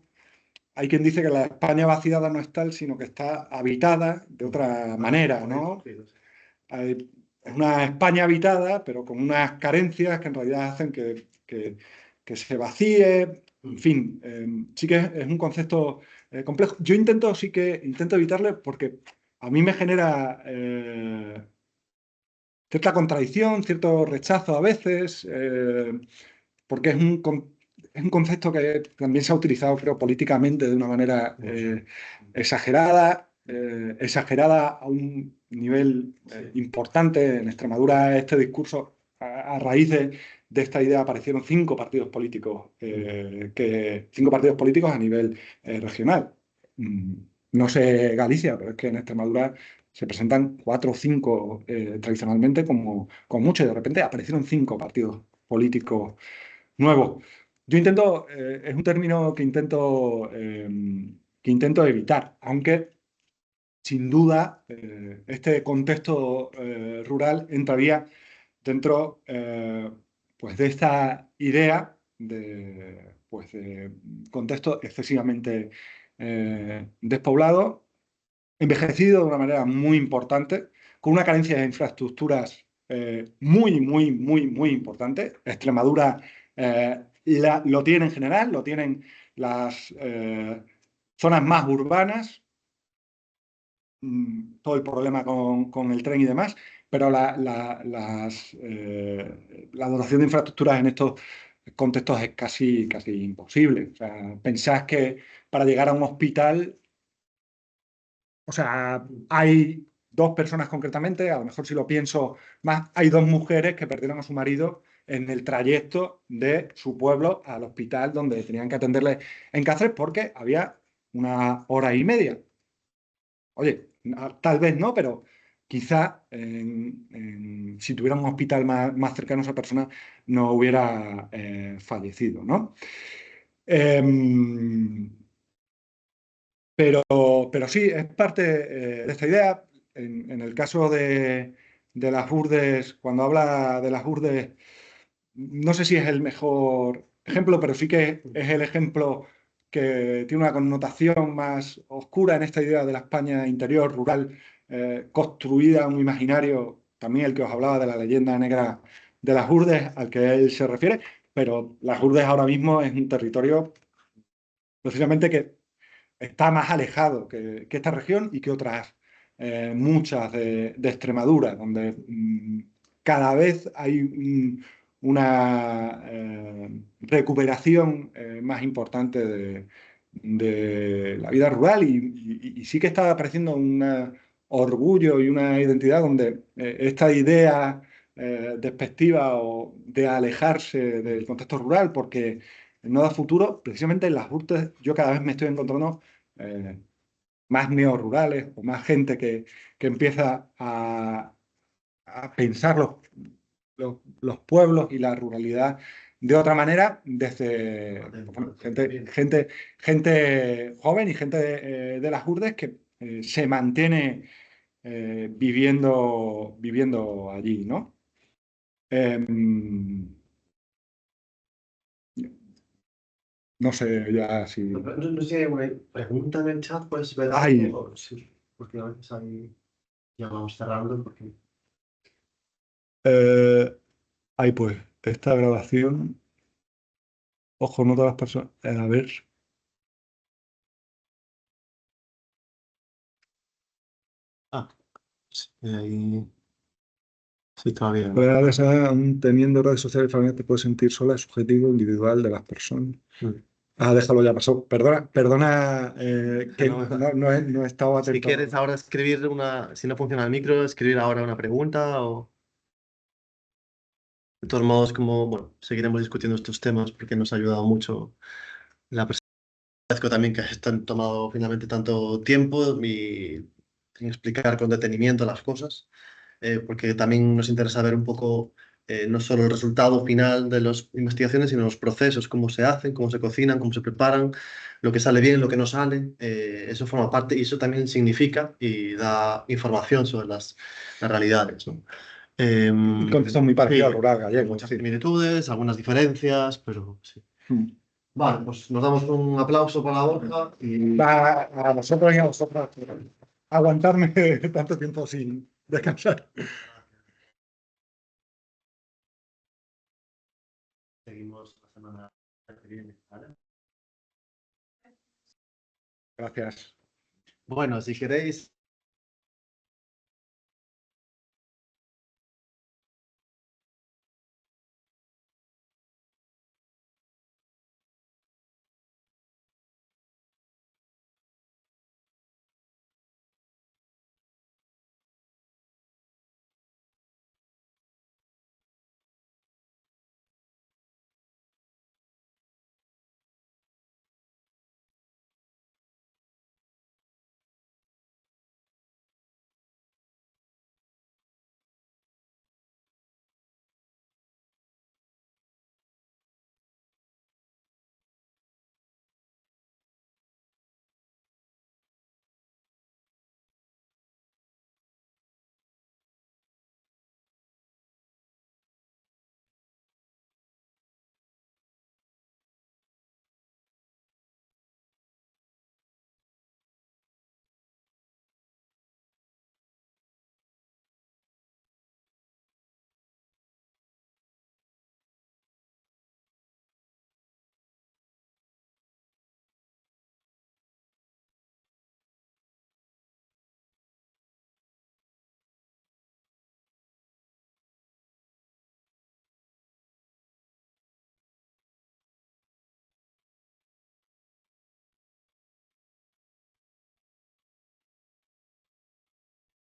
Speaker 1: Hay quien dice que la España vaciada no es tal, sino que está habitada de otra manera, ¿no? Es una España habitada, pero con unas carencias que en realidad hacen que se vacíe. En fin, sí que es un concepto complejo. Yo intento evitarle porque a mí me genera cierta contradicción, cierto rechazo a veces, porque es un concepto que también se ha utilizado, creo, políticamente de una manera exagerada a un nivel importante. En Extremadura este discurso, a raíz de esta idea, aparecieron 5 partidos políticos a nivel regional. No sé Galicia, pero es que en Extremadura se presentan 4 o 5 tradicionalmente como mucho, y de repente aparecieron 5 partidos políticos nuevos. Yo es un término que intento evitar, aunque sin duda este contexto rural entraría dentro pues de esta idea de contexto excesivamente despoblado, envejecido de una manera muy importante, con una carencia de infraestructuras muy, muy, muy, muy importante. Extremadura lo tiene en general, lo tienen las zonas más urbanas, todo el problema con el tren y demás, pero la dotación de infraestructuras en estos contextos es casi imposible. O sea, pensad que para llegar a un hospital, o sea, hay 2 personas concretamente, a lo mejor si lo pienso más, hay 2 mujeres que perdieron a su marido en el trayecto de su pueblo al hospital donde tenían que atenderle en Cáceres porque había 1 hora y media. Oye, tal vez no, pero quizá si tuviera un hospital más cercano, esa persona no hubiera fallecido, ¿no? Em, pero sí, es parte de esta idea. En el caso de las urdes, cuando habla de las urdes, no sé si es el mejor ejemplo, pero sí que es el ejemplo que tiene una connotación más oscura en esta idea de la España interior, rural, construida, un imaginario, también el que os hablaba de la leyenda negra de las urdes, al que él se refiere, pero las urdes ahora mismo es un territorio precisamente que está más alejado que esta región y que otras muchas de Extremadura, donde cada vez hay una recuperación más importante de la vida rural y sí que está apareciendo un orgullo y una identidad donde esta idea despectiva o de alejarse del contexto rural porque no da futuro, precisamente en las urdes yo cada vez me estoy encontrando eh, más neorurales o más gente que empieza a pensar los pueblos y la ruralidad de otra manera, desde bueno, gente joven y gente de las urdes que se mantiene viviendo allí, ¿no? Em, no sé ya si...
Speaker 2: No sé si hay alguna pregunta en el chat, puedes ver
Speaker 1: Ay,
Speaker 2: algo. Sí, porque a veces ahí ya vamos cerrando. Porque...
Speaker 1: ay, pues esta grabación. Ojo, no todas las personas. A ver.
Speaker 2: Sí, ahí sí, todavía.
Speaker 1: Fuera de esa, aún teniendo redes sociales, familiares, te puedes sentir sola, es subjetivo, individual de las personas. Déjalo, ya pasó. Perdona, que no he estado atento.
Speaker 2: Si quieres ahora escribir si no funciona el micro, escribir ahora una pregunta o... De todos modos, bueno, seguiremos discutiendo estos temas porque nos ha ayudado mucho la presentación. Agradezco también que estén tomado finalmente tanto tiempo y en explicar con detenimiento las cosas, porque también nos interesa ver un poco no solo el resultado final de las investigaciones, sino los procesos, cómo se hacen, cómo se cocinan, cómo se preparan, lo que sale bien, lo que no sale. Eso forma parte y eso también significa y da información sobre las realidades, ¿no?
Speaker 1: El contexto es muy parecido
Speaker 2: sí,
Speaker 1: al rural gallego.
Speaker 2: muchas
Speaker 1: Sí.
Speaker 2: similitudes, algunas diferencias, pero sí. Vale, pues nos damos un aplauso para Borja y...
Speaker 1: A nosotros y a vosotros aguantarme tanto tiempo sin descansar.
Speaker 2: Seguimos la semana que viene, ¿vale?
Speaker 1: Gracias.
Speaker 2: Bueno, si queréis...